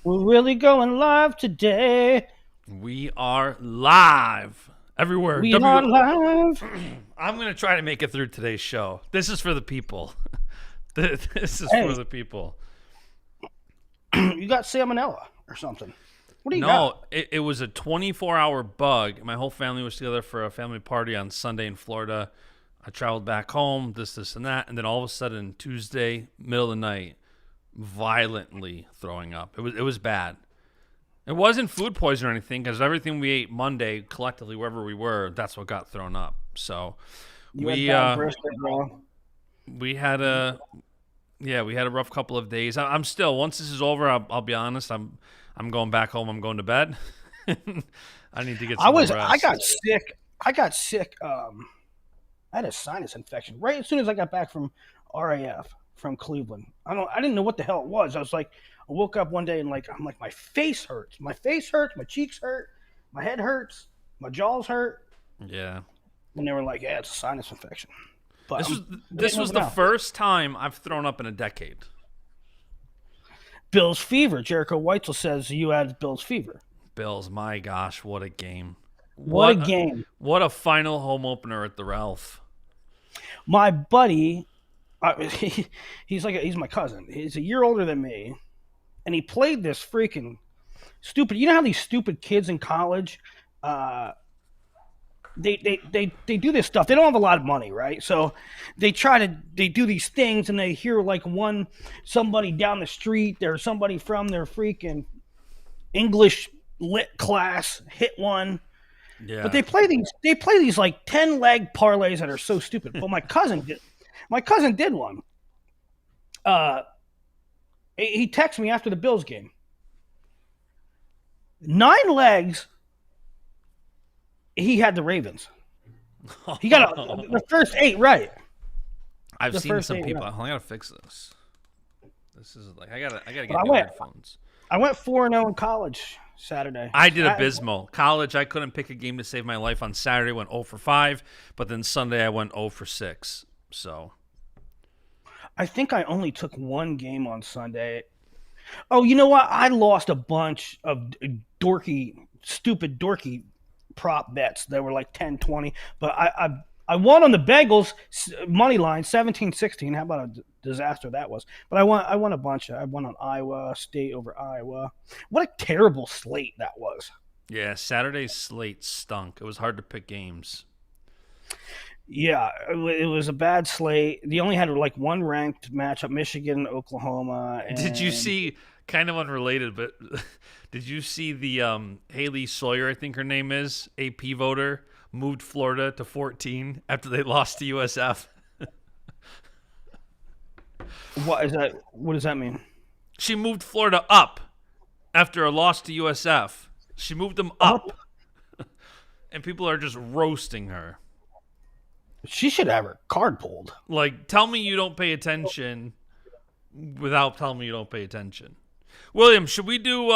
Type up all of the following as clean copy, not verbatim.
We're really going live today. We are live everywhere. We are live. I'm going to try to make it through today's show. This is for the people. This is for Hey, the people. you got salmonella or something. What do you got? No, it was a 24-hour bug. My whole family was together for a family party on Sunday in Florida. I traveled back home, this, and that. And then all of a sudden, Tuesday, middle of the night, violently throwing up. It was bad. It wasn't food poison or anything because everything we ate Monday collectively, wherever we were, that's what got thrown up. So You had we bad brisket, bro. we had a we had a rough couple of days. I'm still once this is over, I'll be honest. I'm going back home. I'm going to bed. I need to get some more rest. I got sick. I had a sinus infection right as soon as I got back from RAF from Cleveland. I didn't know what the hell it was. I woke up one day and I'm like, my face hurts. My face hurts. My cheeks hurt. My head hurts. My jaws hurt. Yeah. And they were like, yeah, it's a sinus infection. But This was the first time I've thrown up in a decade. Bills fever. Jericho Weitzel says you had Bills fever. Bills, my gosh, what a game. What a game. What a final home opener at the Ralph. My buddy, he's my cousin. He's a year older than me. And he played this freaking stupid. You know how these stupid kids in college, they do this stuff. They don't have a lot of money, right? So they do these things, and they hear somebody down the street, there's somebody from their freaking English lit class hit one. Yeah. But they play these like 10-leg parlays that are so stupid. But my cousin did one. He texted me after the Bills game. 9 legs. He had the Ravens. He got the first 8 right. I've seen some people. Right. I gotta fix this. This is like I gotta get new headphones. I went 4-0 in college Saturday. I did abysmal. College, I couldn't pick a game to save my life. On Saturday, went 0 for 5, but then Sunday I went 0 for 6. So I think I only took one game on Sunday. Oh, you know what? I lost a bunch of stupid dorky prop bets that were like 10-20, but I won on the Bengals money line 17-16. How about a disaster that was? But I won a bunch. I won on Iowa State over Iowa. What a terrible slate that was. Yeah, Saturday's slate stunk. It was hard to pick games. Yeah, it was a bad slate. They only had like one ranked matchup, Michigan, Oklahoma. And did you see, kind of unrelated, but did you see the Haley Sawyer, I think her name is, AP voter, moved Florida to 14 after they lost to USF? What is that? What does that mean? She moved Florida up after a loss to USF. She moved them up. And people are just roasting her. She should have her card pulled. Like, tell me you don't pay attention without telling me you don't pay attention. William, should we do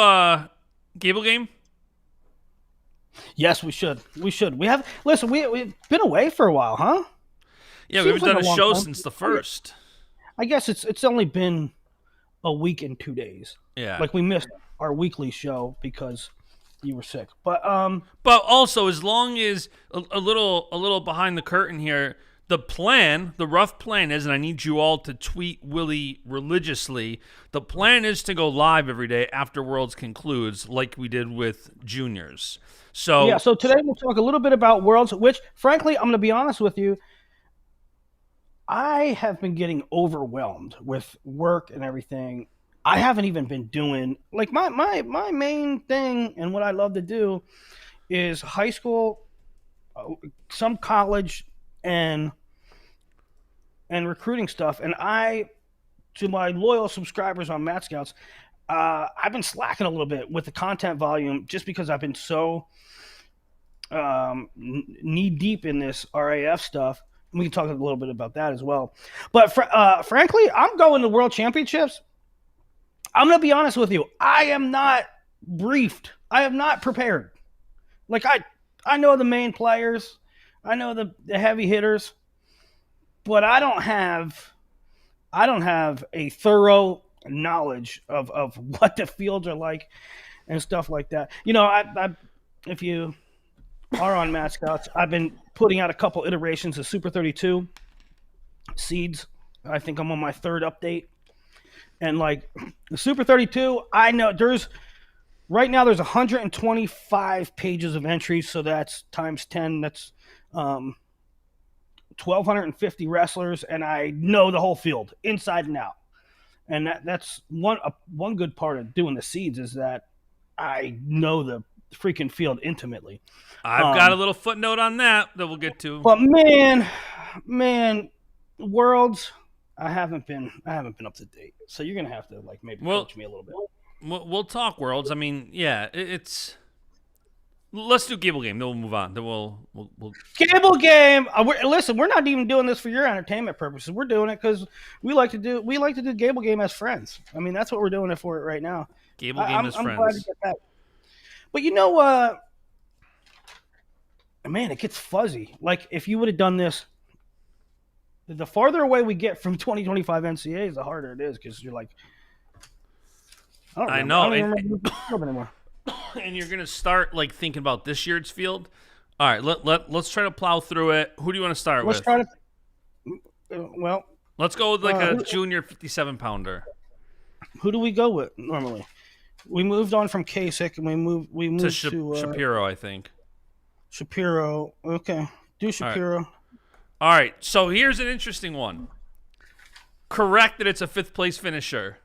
Gable Game? Yes, we should. We've been away for a while, huh? Yeah, we haven't done a show since the first. I guess it's only been a week and 2 days. Yeah. Like we missed our weekly show because you were sick. But also, as long as a little behind the curtain here, the rough plan is, and I need you all to tweet Willie religiously, the plan is to go live every day after Worlds concludes, like we did with juniors. So today we'll talk a little bit about Worlds, which, frankly, I'm going to be honest with you, I have been getting overwhelmed with work and everything. I haven't even been doing, like, my main thing and what I love to do is high school, some college, and recruiting stuff. And to my loyal subscribers on Matt Scouts, I've been slacking a little bit with the content volume just because I've been so knee deep in this RAF stuff. And we can talk a little bit about that as well. But frankly, I'm going to World Championships. I'm going to be honest with you. I am not briefed. I am not prepared. Like I know the main players. I know the heavy hitters. But I don't have a thorough knowledge of what the fields are like and stuff like that. If you are on Mad Scouts, I've been putting out a couple iterations of Super 32 seeds. I think I'm on my third update. And like the Super 32, I know right now there's 125 pages of entries, so that's times 10. That's 1,250 wrestlers, and I know the whole field inside and out. And that's one good part of doing the seeds is that I know the freaking field intimately. I've got a little footnote on that we'll get to. But man, Worlds, I haven't been up to date. So you're gonna have to like maybe coach me a little bit. We'll talk Worlds. I mean, yeah, it's. Let's do Gable Game. Then we'll move on. Then we'll Gable Game. Listen, we're not even doing this for your entertainment purposes. We're doing it because we like to do Gable Game as friends. I mean, that's what we're doing it for right now. Gable Game as friends. I'm glad to get that. But you know what? Man, it gets fuzzy. Like if you would have done this, the farther away we get from 2025 NCAAs, the harder it is because you're like, I don't remember anymore. And you're gonna start like thinking about this year's field. All right, let's try to plow through it. Who do you want to start with? Let's go with like a junior 57-pounder. Who do we go with normally? We moved on from Kasich and we moved to Shapiro, I think. Shapiro, okay, do Shapiro. All right, so here's an interesting one. Correct that it's a 5th place finisher.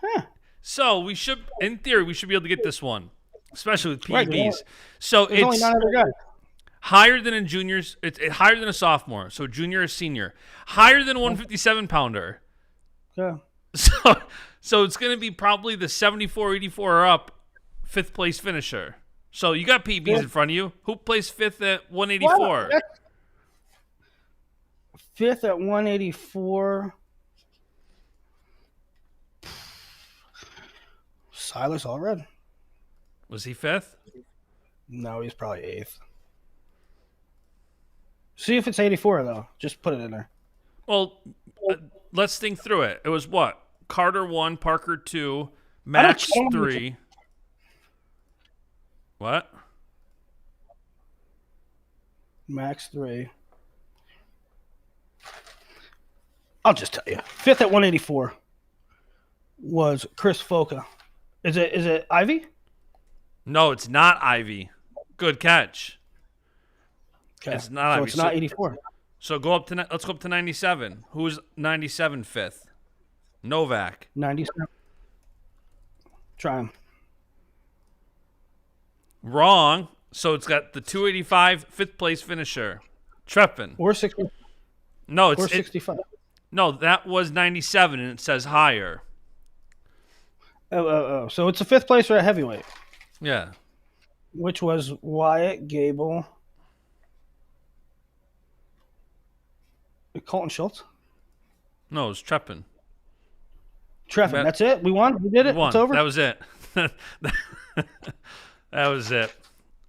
Huh. So in theory, we should be able to get this one, especially with PEBs. Right, so it's only 9 other guys. Higher than in juniors. It's higher than a sophomore. So junior or senior. Higher than a 157-pounder. Yeah. So it's going to be probably the 74, 84 or up 5th place finisher. So you got PEBs in front of you. Who placed 5th at 184? 5th at 184. Silas Allred. Was he 5th? No, he's probably 8th. See if it's 84, though. Just put it in there. Well, let's think through it. It was what? Carter 1, Parker 2, Max 3. What? Max 3. I'll just tell you. 5th at 184 was Chris Foca. Is it Ivy? No, it's not Ivy. Good catch. Okay. It's not Ivy. It's not 84. So let's go up to 97. Who's 97 5th? Novak. 97. Try him. Wrong. So it's got the 285 5th place finisher. Treppin. Or 60. No, it's 65. No, that was 97 and it says higher. Oh. So it's a 5th place or a heavyweight. Yeah. Which was Wyatt, Gable, Colton Schultz. No, it was Treppin. That's it. We won. We did it. It's over. That was it. That was it.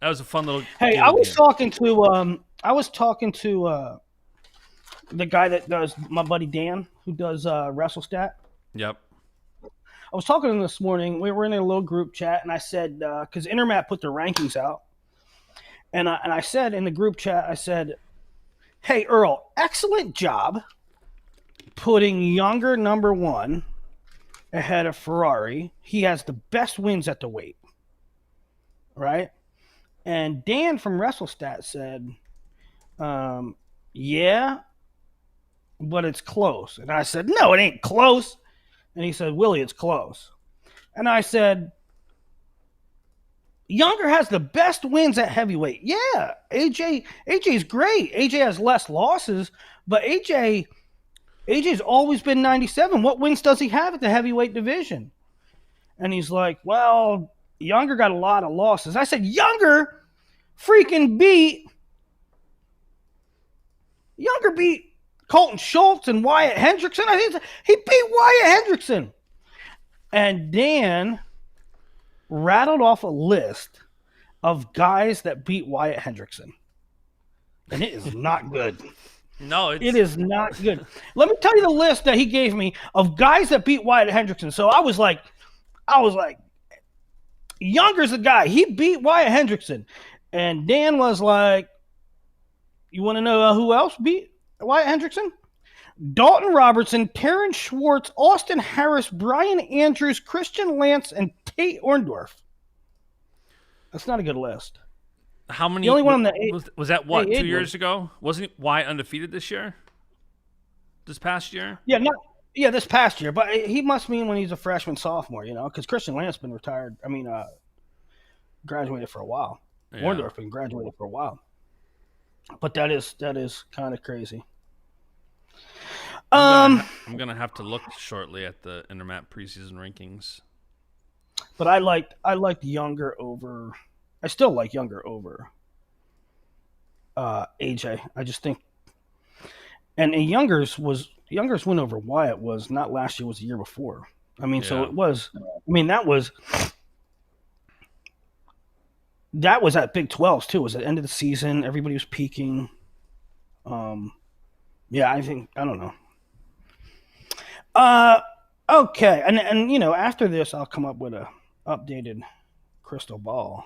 That was a fun little. Hey, I was talking to the guy that does my buddy Dan, who does WrestleStat. Yep. I was talking to him this morning. We were in a little group chat, and I said, because Intermat put their rankings out, and I said in the group chat, I said, "Hey Earl, excellent job putting Younger number 1 ahead of Ferrari. He has the best wins at the weight, right?" And Dan from WrestleStat said, "Yeah, but it's close." And I said, "No, it ain't close." And he said, "Willie, it's close." And I said, "Younger has the best wins at heavyweight." Yeah, AJ's great. AJ has less losses, but AJ's always been 97. What wins does he have at the heavyweight division? And he's like, "Well, Younger got a lot of losses." I said, Younger beat Colton Schultz and Wyatt Hendrickson. I think he beat Wyatt Hendrickson. And Dan rattled off a list of guys that beat Wyatt Hendrickson. And it is not good. No, It it's is not good. Let me tell you the list that he gave me of guys that beat Wyatt Hendrickson. So I was like, Younger's the guy. He beat Wyatt Hendrickson. And Dan was like, you want to know who else beat Wyatt Hendrickson? Dalton Robertson, Terrence Schwartz, Austin Harris, Brian Andrews, Christian Lance, and Tate Orndorff. That's not a good list. how The many only one on the eight, was that? What, eight 2 years was ago? Wasn't Wyatt undefeated this year? This past year? yeah, not yeah this past year, but he must mean when he's a freshman, sophomore, because Christian Lance been retired. I mean, graduated for a while. Yeah. Orndorff been graduated for a while, but that is kind of crazy. I'm gonna have to look shortly at the Intermat preseason rankings. But I liked Younger over. I still like Younger over AJ. I just think, and Younger's win over Wyatt was not last year, was the year before. I mean, so Yeah. it was. I mean, that was at Big 12s too. It was at the end of the season. Everybody was peaking. Yeah, I don't know. Okay, and after this, I'll come up with a updated crystal ball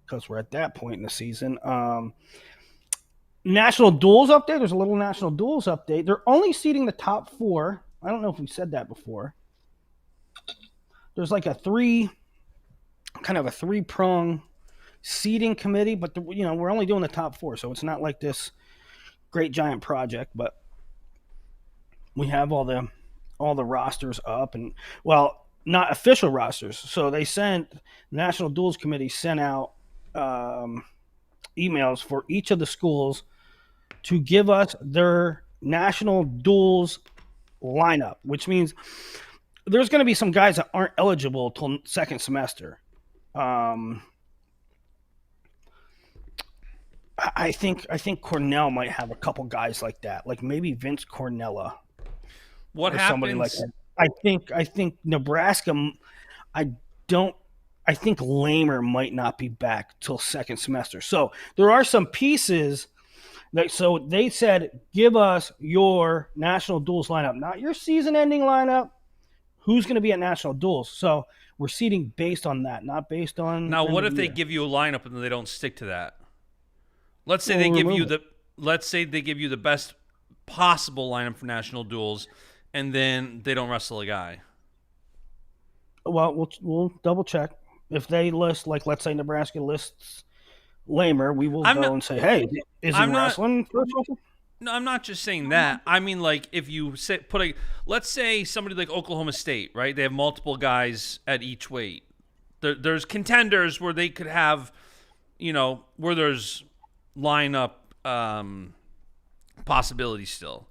because we're at that point in the season. National duels update. There's a little national duels update. They're only seeding the top four. I don't know if we said that before. There's like a three-prong seeding committee, but we're only doing the top four, so it's not like this great giant project. But we have all the rosters up, and not official rosters. So they National Duels Committee sent out emails for each of the schools to give us their national duels lineup, which means there's going to be some guys that aren't eligible till second semester. I think Cornell might have a couple guys like that, like maybe Vince Cornella What or somebody like happens? that. I think Nebraska. I don't. I think Lamer might not be back till second semester. So there are some pieces so they said, give us your national duels lineup, not your season-ending lineup. Who's going to be at national duels? So we're seeding based on that, not based on Now, end what of if the they year. give you a lineup and they don't stick to that? Let's say Well, they we'll give remove you it. the let's say they give you the best possible lineup for national duels, and then they don't wrestle a guy. Well, we'll double check if they list, like, let's say Nebraska lists Lamer. We will I'm go not. and say, hey, is he I'm not. wrestling for No, I'm not just saying that. I mean, like, if you let's say somebody like Oklahoma State, right? They have multiple guys at each weight. There's contenders where they could have, where there's lineup possibilities still.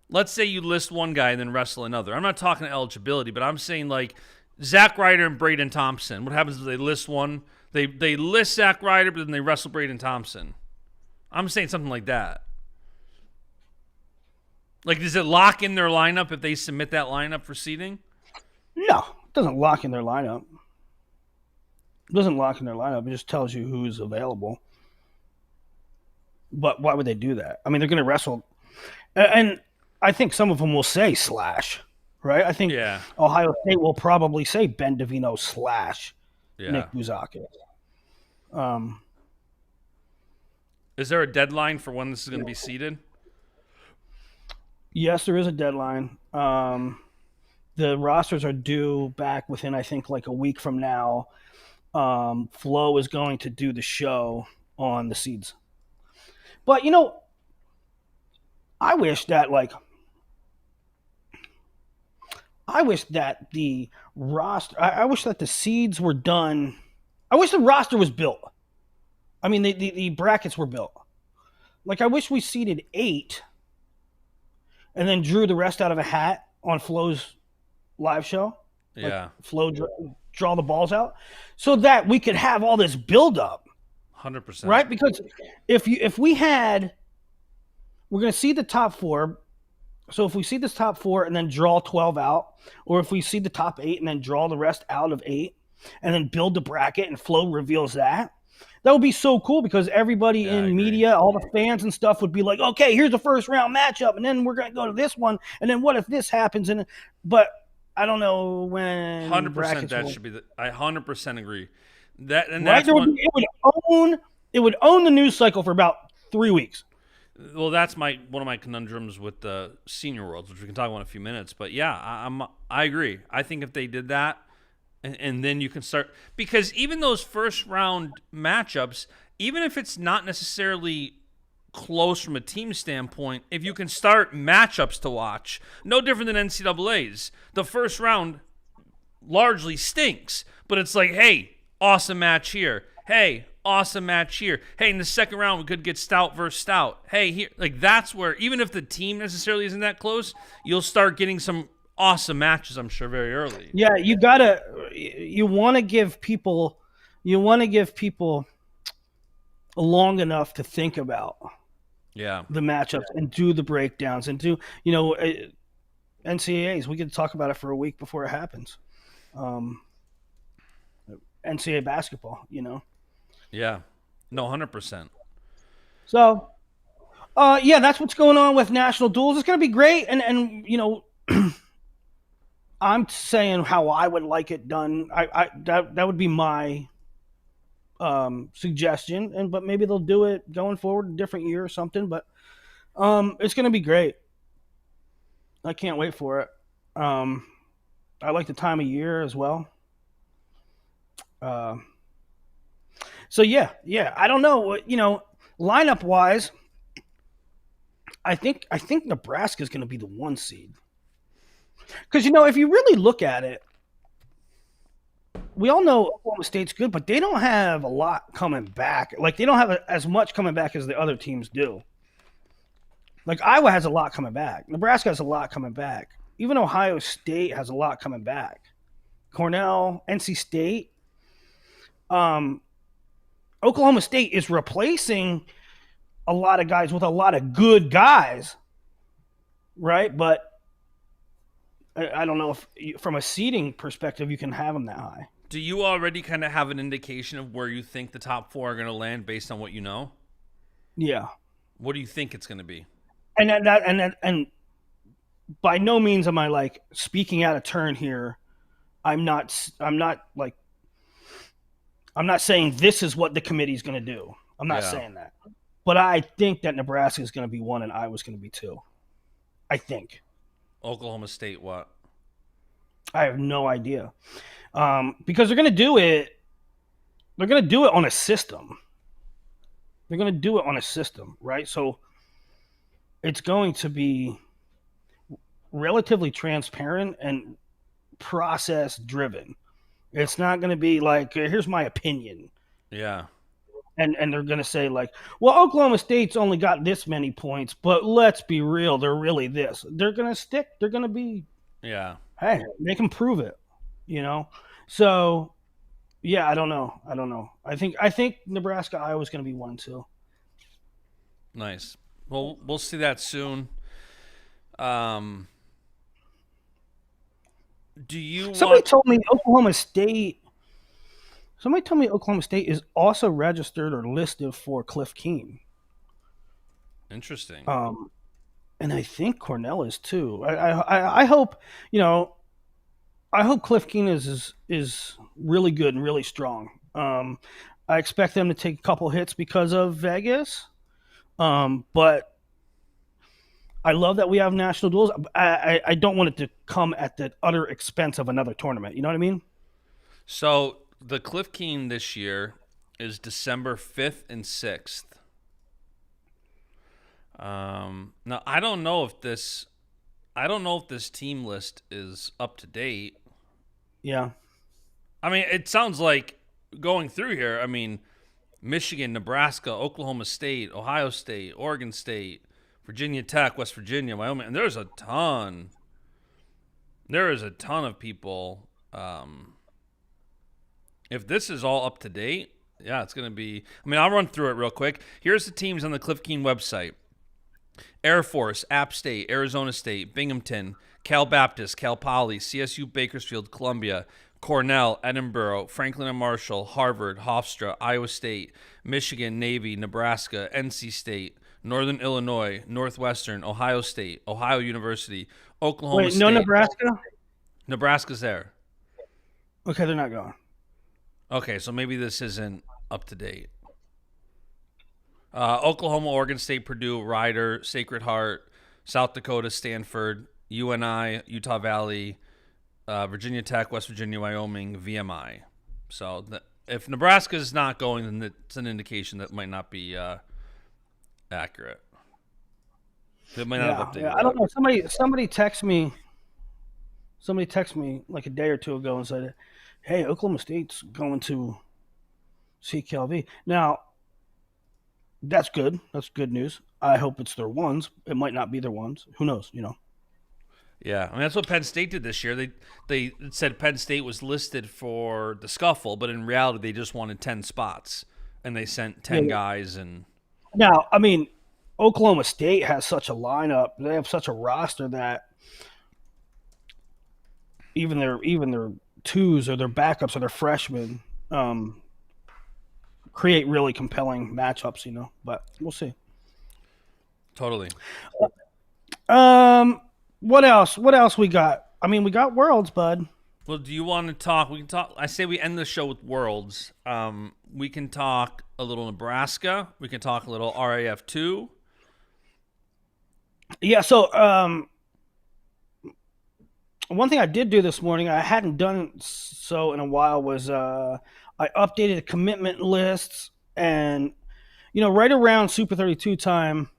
Let's say you list one guy and then wrestle another. I'm not talking eligibility, but I'm saying like Zach Ryder and Braden Thompson. What happens if they list one? They list Zach Ryder, but then they wrestle Braden Thompson. I'm saying something like that. Like, does it lock in their lineup if they submit that lineup for seeding? No, it doesn't lock in their lineup. It doesn't lock in their lineup. It just tells you who's available. But why would they do that? I mean, they're going to wrestle. And I think some of them will say slash, right? I think Yeah. Ohio State will probably say Ben DeVino / Yeah. Nick Buzakis. Is there a deadline for when this is going to be seeded? Yes, there is a deadline. The rosters are due back within, I think, like a week from now. Flo is going to do the show on the seeds. But, I wish that the roster, I wish that the seeds were done. I wish the roster was built. I mean, the brackets were built. Like, I wish we seeded 8 and then drew the rest out of a hat on Flo's live show. Like, Yeah. Flo draw the balls out so that we could have all this buildup, 100%. right? Because we're going to see the top 4. So if we see this top 4 and then draw 12 out, or if we see the top 8 and then draw the rest out of 8 and then build the bracket and Flo reveals that, That would be so cool because everybody Yeah, I in agree. media, all the fans and stuff would be like, okay, here's the first round matchup, and then we're gonna go to this one, and then what if this happens? And but I don't know when 100% brackets that will should be I 100% agree. That and right. that's There would one. be, it would own the news cycle for about 3 weeks. Well, that's my one of my conundrums with the senior worlds, which we can talk about in a few minutes. But yeah, I agree. I think if they did that, and then you can start, because even those first round matchups, even if it's not necessarily close from a team standpoint, if you can start matchups to watch, no different than NCAA's. The first round largely stinks, but it's like, hey, awesome match here. Hey, awesome match here. Hey, in the second round, we could get stout versus stout. Hey, here, like that's where, even if the team necessarily isn't that close, you'll start getting some awesome matches, I'm sure, very early. Yeah, you want to give people long enough to think about Yeah. the matchups and do the breakdowns and do NCAAs. We could talk about it for a week before it happens. Um, NCAA basketball, Yeah. No, 100%. So, yeah, that's what's going on with national duels. It's going to be great, and I'm saying how I would like it done. That would be my suggestion, but maybe they'll do it going forward, a different year or something. But it's going to be great. I can't wait for it. I like the time of year as well. Uh, so yeah. I don't know. Lineup wise, I think Nebraska is going to be the 1 seed because if you really look at it, we all know Oklahoma State's good, but they don't have a lot coming back. Like they don't have as much coming back as the other teams do. Like Iowa has a lot coming back. Nebraska has a lot coming back. Even Ohio State has a lot coming back. Cornell, NC State, um, Oklahoma State is replacing a lot of guys with a lot of good guys, right? But I don't know if from a seeding perspective you can have them that high. Do you already kind of have an indication of where you think the top four are going to land based on what you know? Yeah, What do you think it's going to be? and by no means am I like speaking out of turn here. I'm not saying this is what the committee's going to do. I'm not Yeah. saying that. But I think that Nebraska is going to be 1 and Iowa's going to be 2. I think. Oklahoma State, what? I have no idea. Because they're going to do it. They're going to do it on a system. They're going to do it on a system, right? So it's going to be relatively transparent and process driven. It's not going to be like, here's my opinion. Yeah. And they're going to say like, well, Oklahoma State's only got this many points, but let's be real, they're really this. They're going to stick. They're going to be, Yeah. hey, they can prove it, So, yeah, I don't know. I think Nebraska Iowa's going to be 1-2. Nice. Well, we'll see that soon. Do you Somebody want? told me Oklahoma State. Somebody told me Oklahoma State is also registered or listed for Cliff Keen. Interesting. And I think Cornell is too. I hope I hope Cliff Keen is really good and really strong. I expect them to take a couple hits because of Vegas, but I love that we have national duels. I don't want it to come at the utter expense of another tournament. You know what I mean? So the Cliff Keen this year is December 5th and 6th. Now I don't know if this team list is up to date. Yeah. I mean, it sounds like going through here. I mean, Michigan, Nebraska, Oklahoma State, Ohio State, Oregon State, Virginia Tech, West Virginia, Wyoming, and there's a ton. There is a ton of people. If this is all up to date, yeah, it's going to be. I mean, I'll run through it real quick. Here's the teams on the Cliff Keen website: Air Force, App State, Arizona State, Binghamton, Cal Baptist, Cal Poly, CSU, Bakersfield, Columbia, Cornell, Edinburgh, Franklin and Marshall, Harvard, Hofstra, Iowa State, Michigan, Navy, Nebraska, NC State, Northern Illinois, Northwestern, Ohio State, Ohio University, Oklahoma Wait, no State. Nebraska? Nebraska's there. Okay, they're not going. Okay, so maybe this isn't up to date. Oklahoma, Oregon State, Purdue, Rider, Sacred Heart, South Dakota, Stanford, UNI, Utah Valley, Virginia Tech, West Virginia, Wyoming, VMI. So if Nebraska is not going, then it's an indication that might not be accurate. It might not have updated. I don't know. Somebody texted me. Somebody texted me like a day or two ago and said, "Hey, Oklahoma State's going to CKLV." Now, that's good. That's good news. I hope it's their ones. It might not be their ones. Who knows? Yeah, I mean that's what Penn State did this year. They said Penn State was listed for the scuffle, but in reality they just wanted 10 spots, and they sent 10 guys. And now, I mean, Oklahoma State has such a lineup. They have such a roster that even their twos or their backups or their freshmen create really compelling matchups. But we'll see. Totally. What else? What else we got? I mean, we got Worlds, bud. Well, do you want to talk? We can talk. I say we end the show with Worlds. We can talk a little Nebraska. We can talk a little RAF2. Yeah. So, one thing I did do this morning, I hadn't done so in a while, was I updated the commitment lists, and right around Super 32 time,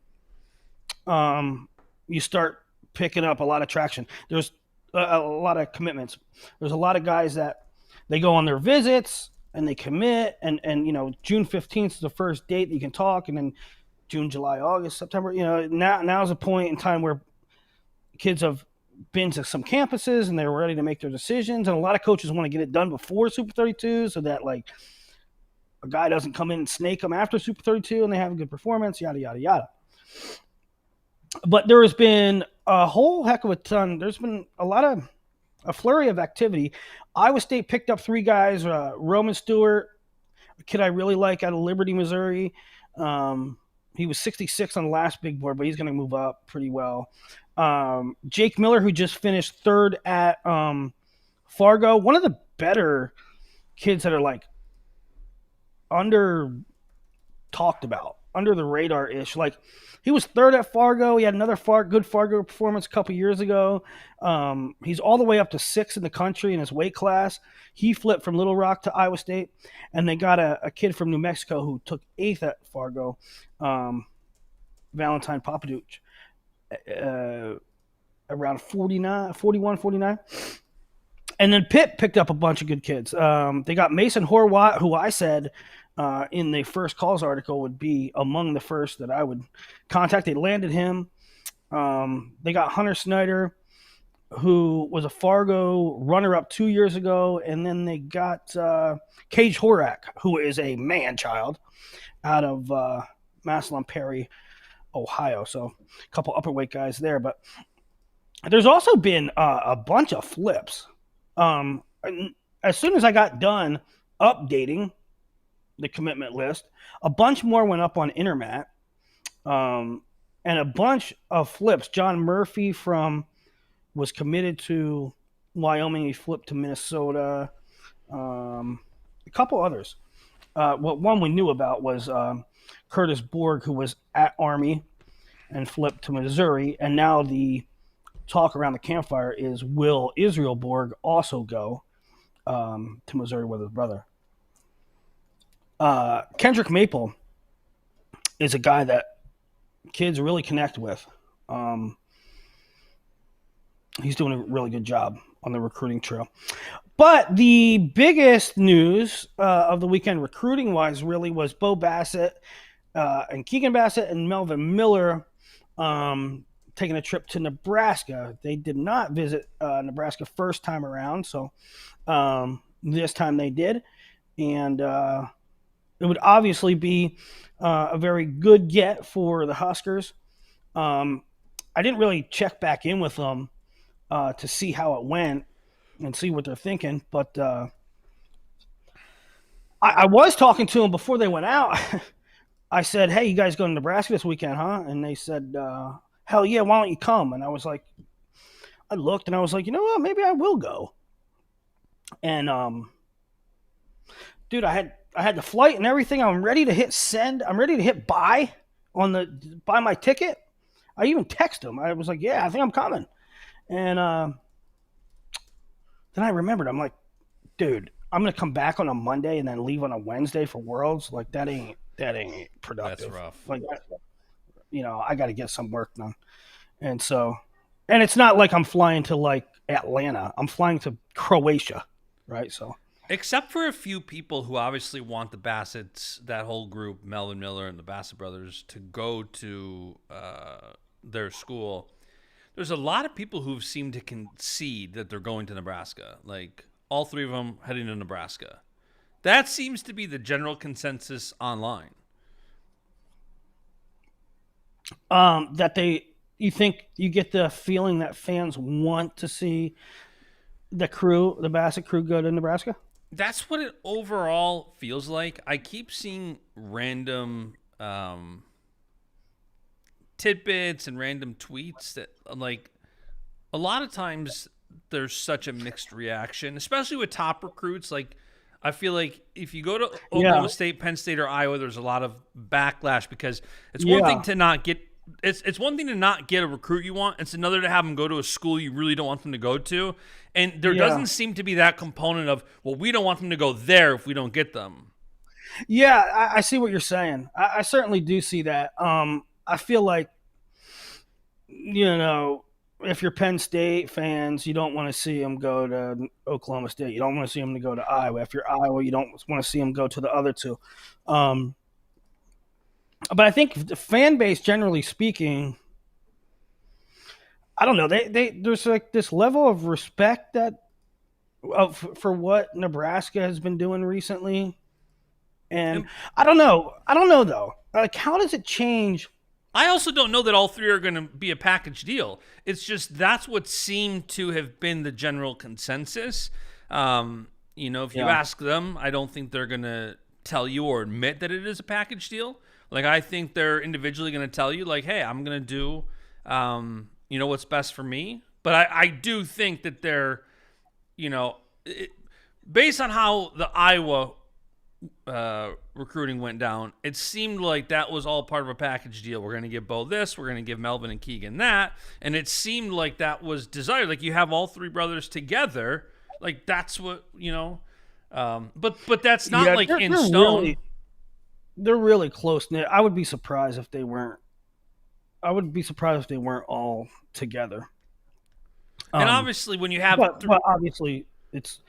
you start picking up a lot of traction. There's a lot of commitments. There's a lot of guys that they go on their visits and they commit, and June 15th is the first date that you can talk, and then June, July, August, September. Now's a point in time where kids have been to some campuses and they're ready to make their decisions, and a lot of coaches want to get it done before Super 32 so that like a guy doesn't come in and snake them after Super 32 and they have a good performance, yada yada yada. But there has been a whole heck of a ton. There's been a flurry of activity. Iowa State picked up 3 guys. Roman Stewart, a kid I really like out of Liberty, Missouri. He was 66 on the last big board, but he's going to move up pretty well. Jake Miller, who just finished 3rd at Fargo, one of the better kids that are like under talked about, under the radar ish. Like he was 3rd at Fargo. He had another good Fargo performance a couple years ago. He's all the way up to 6th in the country in his weight class. He flipped from Little Rock to Iowa State, and they got a kid from New Mexico who took 8th at Fargo, Valentine Papaduch, around 49, 41, 49. And then Pitt picked up a bunch of good kids. They got Mason Horwat, who I said in the first calls article would be among the first that I would contact. They landed him. They got Hunter Snyder, who was a Fargo runner-up 2 years ago. And then they got Cage Horak, who is a man-child out of Massillon Perry, Ohio. So a couple upperweight guys there. But there's also been a bunch of flips. As soon as I got done updating the commitment list, a bunch more went up on Intermat, and a bunch of flips. John Murphy was committed to Wyoming. He flipped to Minnesota. A couple others. One we knew about was Curtis Borg, who was at Army and flipped to Missouri, and now the talk around the campfire is, will Israel Borg also go to Missouri with his brother? Kendrick Maple is a guy that kids really connect with. He's doing a really good job on the recruiting trail. But the biggest news of the weekend recruiting-wise really was Bo Bassett and Keegan Bassett and Melvin Miller taking a trip to Nebraska. They did not visit Nebraska first time around, so this time they did. And it would obviously be a very good get for the Huskers. I didn't really check back in with them to see how it went. and see what they're thinking. But I was talking to them before they went out. I said, "Hey, you guys going to Nebraska this weekend, huh?" And they said, "Hell yeah, why don't you come?" And I was like, I looked and I was like, you know what, maybe I will go. And dude, I had the flight and everything. I'm ready to hit send. I'm ready to hit buy my ticket. I even texted him. I was like, yeah, I think I'm coming. And then I remembered. I'm like, dude, I'm gonna come back on a Monday and then leave on a Wednesday for Worlds. Like that ain't That's productive. rough. Like, I got to get some work done. And so, and it's not like I'm flying to like Atlanta. I'm flying to Croatia, right? So, Except for a few people who obviously want the Bassetts, that whole group, Melvin Miller and the Bassett brothers, to go to their school. There's a lot of people who've seemed to concede that they're going to Nebraska. Like all three of them heading to Nebraska. That seems to be the general consensus online. that you think you get the feeling that fans want to see the Bassett crew, go to Nebraska? That's what it overall feels like. I keep seeing random tidbits and random tweets that, like, a lot of times there's such a mixed reaction, especially with top recruits. Like, I feel like if you go to Yeah, Oklahoma State, Penn State, or Iowa, there's a lot of backlash because it's one thing yeah, to not get. It's one thing to not get a recruit you want. It's another to have them go to a school you really don't want them to go to. And there yeah, doesn't seem to be that component of, well, we don't want them to go there if we don't get them. yeah. I see what you're saying. I certainly do see that. I feel like, if you're Penn State fans, you don't want to see them go to Oklahoma State. You don't want to see them to go to Iowa. If you're Iowa, you don't want to see them go to the other two. Um, but I think the fan base, generally speaking, I don't know. They there's like this level of respect for what Nebraska has been doing recently, and And I don't know. I don't know though. Like, how does it change? I also don't know that all three are going to be a package deal. It's just that's what seemed to have been the general consensus. If you Yeah, ask them, I don't think they're going to tell you or admit that it is a package deal. Like, I think they're individually going to tell you, like, hey, I'm going to do, what's best for me. But I do think that they're, you know, it, based on how the Iowa recruiting went down, it seemed like that was all part of a package deal. We're going to give Bo this, we're going to give Melvin and Keegan that, and it seemed like that was desired. Like you have all three brothers together, like that's what But that's not yeah. like They're, in they're stone. really they're really close knit. I would be surprised if they weren't. I would be surprised if they weren't all together. And Um, obviously, when you have but obviously it's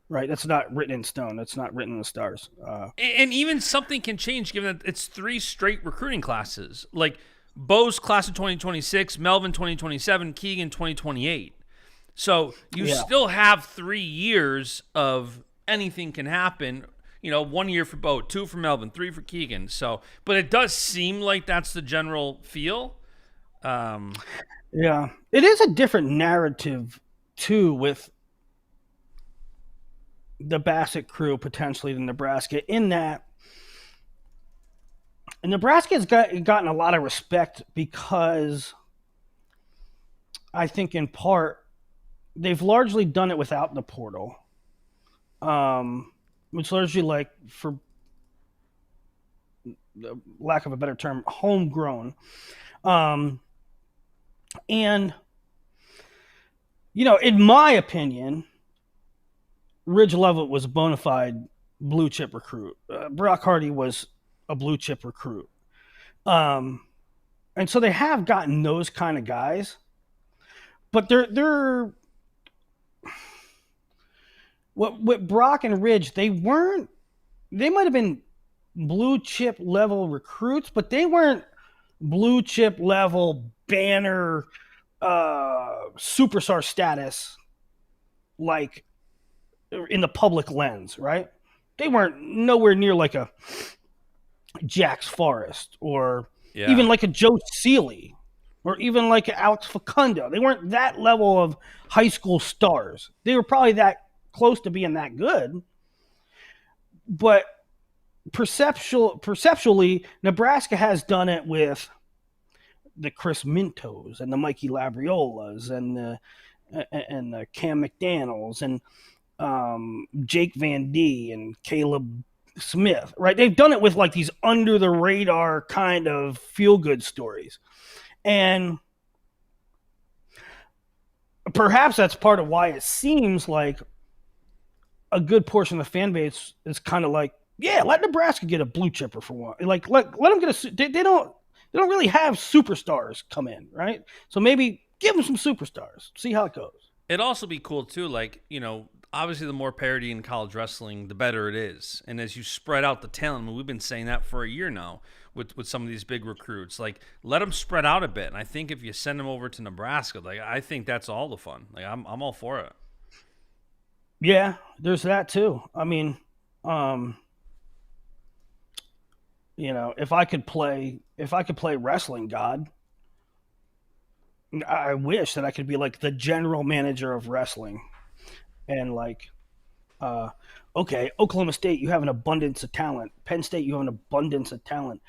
right. That's not written in stone. That's not written in the stars. and even something can change given that it's three straight recruiting classes. Like Bo's class of 2026, Melvin 2027, Keegan 2028. So you Yeah, still have 3 years of anything can happen. 1 year for Bo, two for Melvin, three for Keegan. So, but it does seem like that's the general feel. Um, yeah. It is a different narrative too with the Bassett crew potentially than Nebraska. In that Nebraska has gotten a lot of respect because I think in part they've largely done it without the portal, which largely, like, for the lack of a better term, homegrown. Um, and in my opinion, Ridge Levitt was a bona fide blue chip recruit. Brock Hardy was a blue chip recruit. Um, and so they have gotten those kind of guys, but they're what with Brock and Ridge, they weren't. They might have been blue chip level recruits, but they weren't blue chip level banner superstar status, like in the public lens, right? They weren't nowhere near like a Jax Forrest or yeah. even like a Joe Seeley. or even like Alex Facundo. They weren't that level of high school stars. They were probably that close to being that good, but perceptually, Nebraska has done it with the Chris Mintos and the Mikey Labriolas and the Cam McDaniels and Jake Van D and Caleb Smith, right? They've done it with like these under the radar kind of feel good stories. And perhaps that's part of why it seems like a good portion of the fan base is kind of like, yeah, let Nebraska get a blue chipper for one. Like let them get a. They don't really have superstars come in, right? So maybe give them some superstars. See how it goes. It'd also be cool too, like, obviously the more parity in college wrestling, the better it is. And as you spread out the talent, I mean, we've been saying that for a year now with some of these big recruits. Like, let them spread out a bit. And I think if you send them over to Nebraska, like, I think that's all the fun. Like, I'm all for it. Yeah, there's that too. I mean, if I could play wrestling god, I wish that I could be like the general manager of wrestling and like uh okay, Oklahoma State, you have an abundance of talent. Penn State, you have an abundance of talent.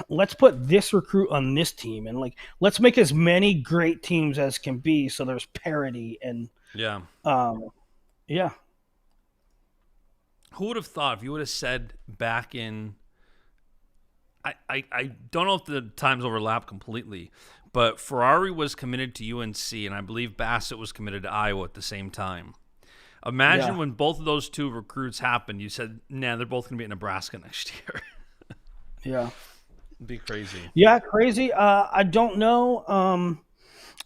Let's put this recruit on this team and like let's make as many great teams as can be so there's parity and Yeah. yeah. Who would have thought if you would have said back in I don't know if the times overlap completely, but Ferrari was committed to UNC, and I believe Bassett was committed to Iowa at the same time. Imagine Yeah. when both of those two recruits happened, you said, nah, they're both going to be at Nebraska next year. Yeah. It'd be crazy. Yeah, crazy. I don't know.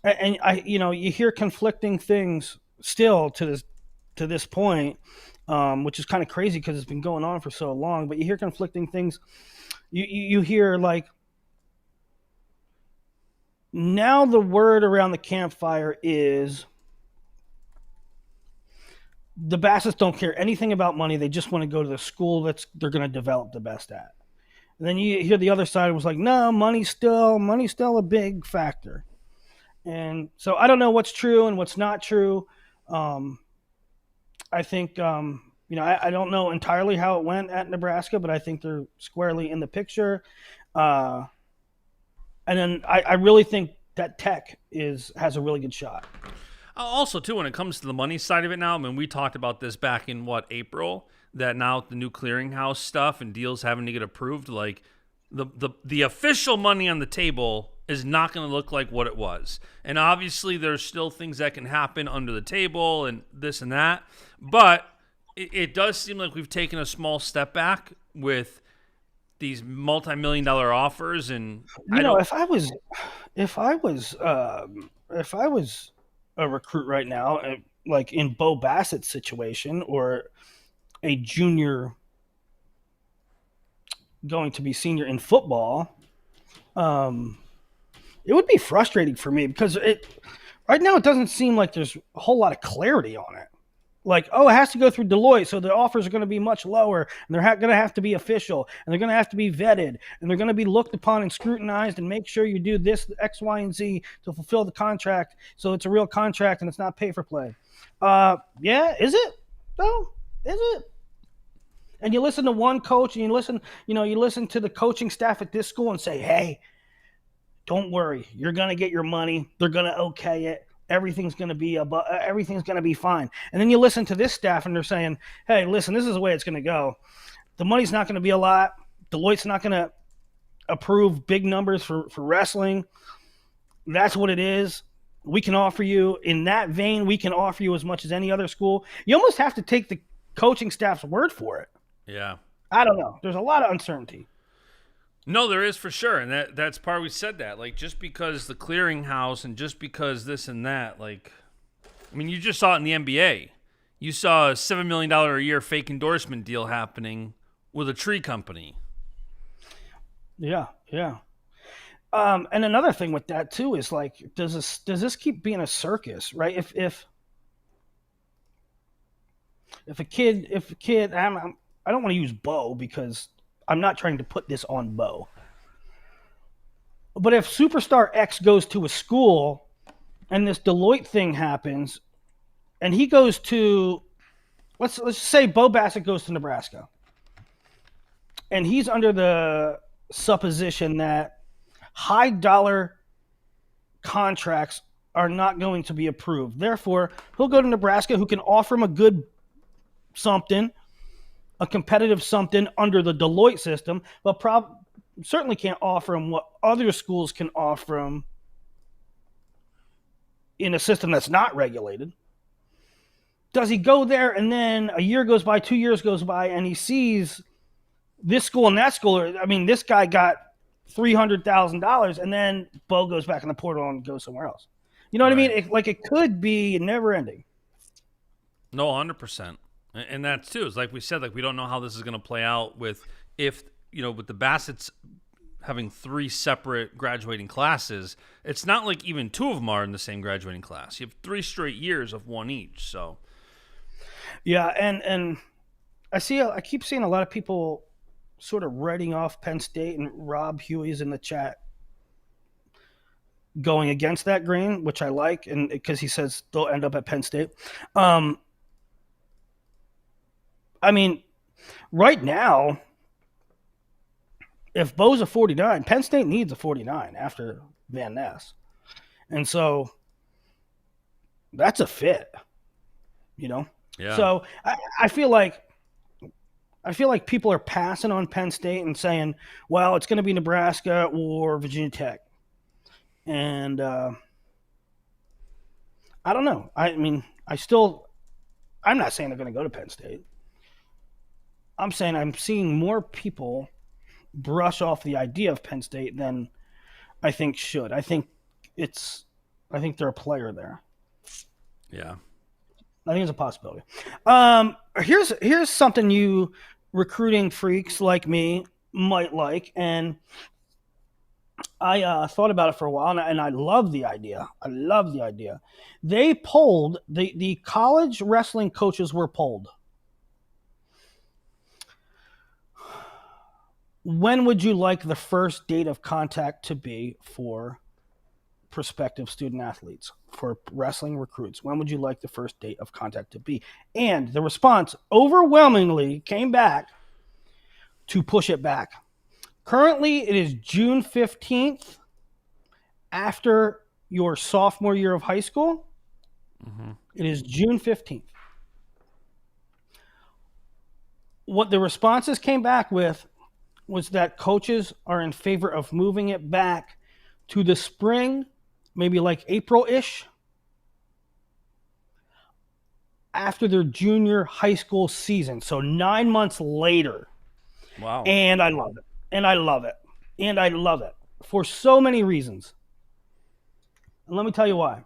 And you hear conflicting things still to this point, which is kind of crazy because it's been going on for so long. But you hear conflicting things. You hear like now the word around the campfire is the Bassets don't care anything about money. They just want to go to the school they're going to develop the best at. And then you hear the other side was like, no, money's still a big factor. And so I don't know what's true and what's not true. I think I don't know entirely how it went at Nebraska, but I think they're squarely in the picture. Uh, and then I really think that Tech has a really good shot. Also, too, when it comes to the money side of it now, I mean, we talked about this back in, April, that now the new clearinghouse stuff and deals having to get approved, like, the official money on the table is not going to look like what it was. And obviously there's still things that can happen under the table and this and that. But it does seem like we've taken a small step back with these multi-million-dollar offers. And if I was a recruit right now, like in Bo Bassett's situation or a junior going to be senior in football, it would be frustrating for me because right now it doesn't seem like there's a whole lot of clarity on it. Like, oh, it has to go through Deloitte, so the offers are going to be much lower, and they're going to have to be official, and they're going to have to be vetted, and they're going to be looked upon and scrutinized, and make sure you do this, X, Y, and Z to fulfill the contract, so it's a real contract and it's not pay for play. Yeah, is it? No, is it? And you listen to one coach, and you listen to the coaching staff at this school and say, hey, don't worry, you're going to get your money. They're going to okay it. Everything's going to be fine. And then you listen to this staff and they're saying, hey, listen, this is the way it's going to go. The money's not going to be a lot. Deloitte's not going to approve big numbers for wrestling. That's what it is. We can offer you in that vein. We can offer you as much as any other school. You almost have to take the coaching staff's word for it. Yeah. I don't know. There's a lot of uncertainty. No, there is for sure, and that's part we said that. Like, just because the clearinghouse and just because this and that, like, I mean, you just saw it in the NBA. You saw a $7 million a year fake endorsement deal happening with a tree company. Yeah, yeah. And another thing with that too is like, does this keep being a circus, right? If a kid, I don't want to use Bo because I'm not trying to put this on Bo. But if superstar X goes to a school and this Deloitte thing happens, and he goes to, let's say Bo Bassett goes to Nebraska, and he's under the supposition that high dollar contracts are not going to be approved. Therefore, he'll go to Nebraska, who can offer him a good something, a competitive something under the Deloitte system, but certainly can't offer him what other schools can offer him in a system that's not regulated. Does he go there and then a year goes by, 2 years goes by, and he sees this school and that school? I mean, this guy got $300,000, and then Bo goes back in the portal and goes somewhere else. You know what I mean? It could be never ending. No, 100%. And that's too. It's like we said, like we don't know how this is going to play out with with the Bassetts having 3 separate graduating classes. It's not like even 2 of them are in the same graduating class. You have 3 straight years of one each. So yeah, and I keep seeing a lot of people sort of writing off Penn State, and Rob Huey's in the chat going against that grain, which I like, and because he says they'll end up at Penn State. I mean, right now, if Bo's a 49, Penn State needs a 49 after Van Ness. And so that's a fit, Yeah. So I feel like people are passing on Penn State and saying, well, it's going to be Nebraska or Virginia Tech. And I don't know. I mean, I'm not saying they're going to go to Penn State. I'm saying I'm seeing more people brush off the idea of Penn State than I think should. I think they're a player there. Yeah. I think it's a possibility. Here's something you recruiting freaks like me might like, and I thought about it for a while, and I love the idea. They polled the college wrestling coaches were polled. When would you like the first date of contact to be for prospective student athletes, for wrestling recruits? When would you like the first date of contact to be? And the response overwhelmingly came back to push it back. Currently, it is June 15th after your sophomore year of high school. Mm-hmm. It is June 15th. What the responses came back with was that coaches are in favor of moving it back to the spring, maybe like April-ish, after their junior high school season. So 9 months later. Wow. And I love it. For so many reasons. And let me tell you why.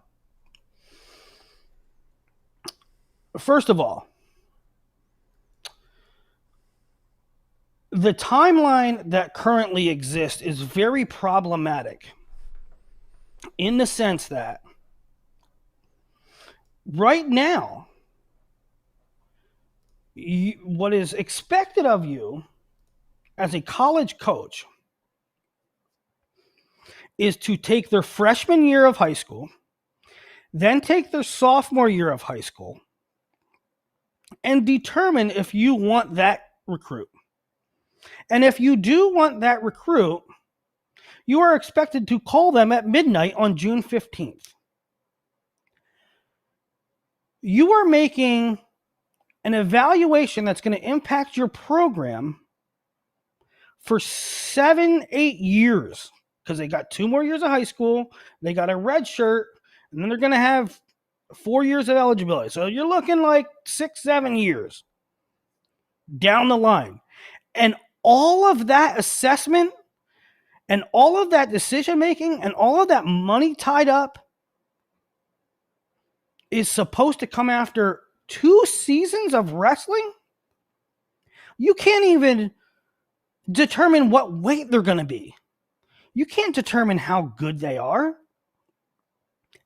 First of all, the timeline that currently exists is very problematic in the sense that right now, what is expected of you as a college coach is to take their freshman year of high school, then take their sophomore year of high school, and determine if you want that recruit. And if you do want that recruit, you are expected to call them at midnight on June 15th. You are making an evaluation that's going to impact your program for 7-8 years, because they got 2 more years of high school, they got a red shirt, and then they're going to have 4 years of eligibility. So you're looking like 6-7 years down the line. And all of that assessment and all of that decision making and all of that money tied up is supposed to come after 2 seasons of wrestling? You can't even determine what weight they're going to be. You can't determine how good they are.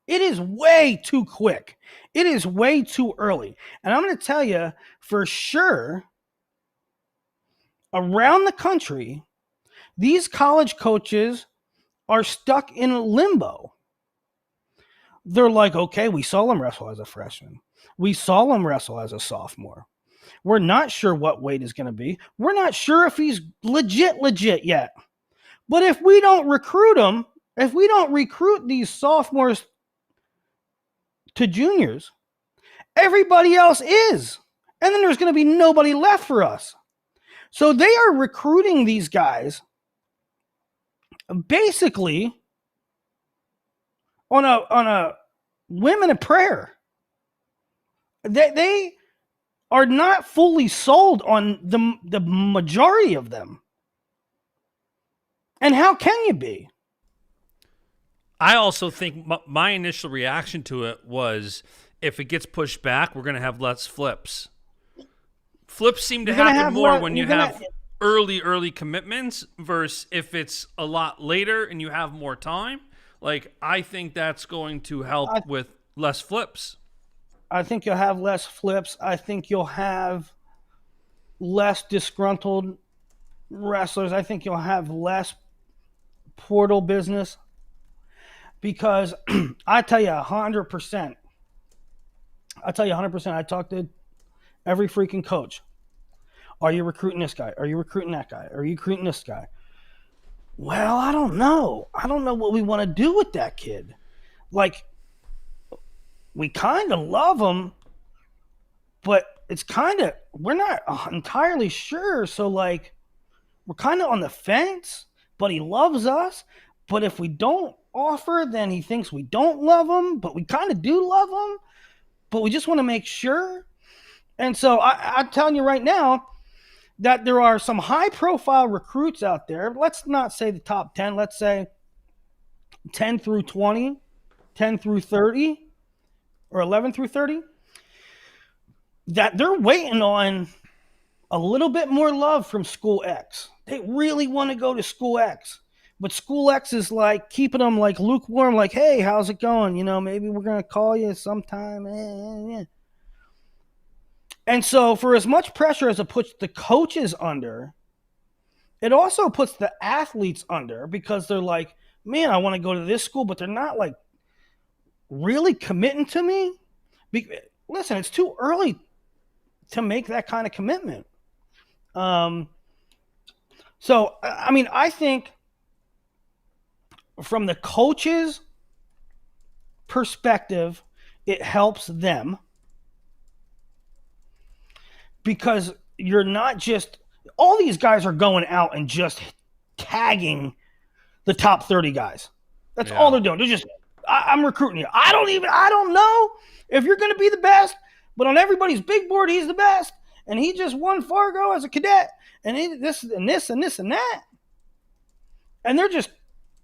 It is way too quick. It is way too early. And I'm going to tell you for sure, around the country, these college coaches are stuck in limbo. They're like, okay, we saw him wrestle as a freshman. We saw him wrestle as a sophomore. We're not sure what weight is going to be. We're not sure if he's legit yet. But if we don't recruit him, if we don't recruit these sophomores to juniors, everybody else is. And then there's going to be nobody left for us. So they are recruiting these guys basically on a whim and a prayer. They are not fully sold on the majority of them. And how can you be? I also think my initial reaction to it was, if it gets pushed back, we're going to have less flips. Flips seem to happen more when you have early commitments versus if it's a lot later and you have more time. Like, I think that's going to help with less flips. I think you'll have less flips. I think you'll have less disgruntled wrestlers. I think you'll have less portal business. Because I tell you 100%. I talked to every freaking coach. Are you recruiting this guy? Are you recruiting that guy? Are you recruiting this guy? Well, I don't know. I don't know what we want to do with that kid. Like, we kind of love him, but it's kind of, we're not entirely sure. So, like, we're kind of on the fence, but he loves us. But if we don't offer, then he thinks we don't love him, but we kind of do love him, but we just want to make sure. And so I'm telling you right now that there are some high-profile recruits out there. Let's not say the top 10. Let's say 10 through 20, 10 through 30, or 11 through 30, that they're waiting on a little bit more love from School X. They really want to go to School X. But School X is like keeping them like lukewarm, like, hey, how's it going? You know, maybe we're going to call you sometime. And so for as much pressure as it puts the coaches under, it also puts the athletes under, because they're like, man, I want to go to this school, but they're not like really committing to me. Listen, it's too early to make that kind of commitment. So, I mean, I think from the coaches' perspective, it helps them, because you're not just, all these guys are going out and just tagging the top 30 guys. That's all they're doing. They're just, I'm recruiting you. I don't know if you're going to be the best, but on everybody's big board, he's the best. And he just won Fargo as a cadet. And this and this and this and that. And they're just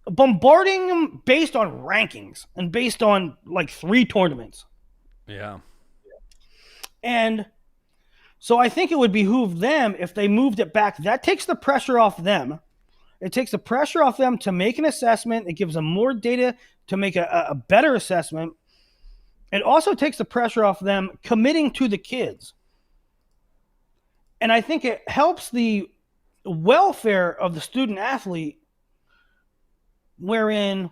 bombarding them based on rankings and based on like 3 tournaments. Yeah. And so I think it would behoove them if they moved it back. That takes the pressure off them. It takes the pressure off them to make an assessment. It gives them more data to make a better assessment. It also takes the pressure off them committing to the kids. And I think it helps the welfare of the student athlete, wherein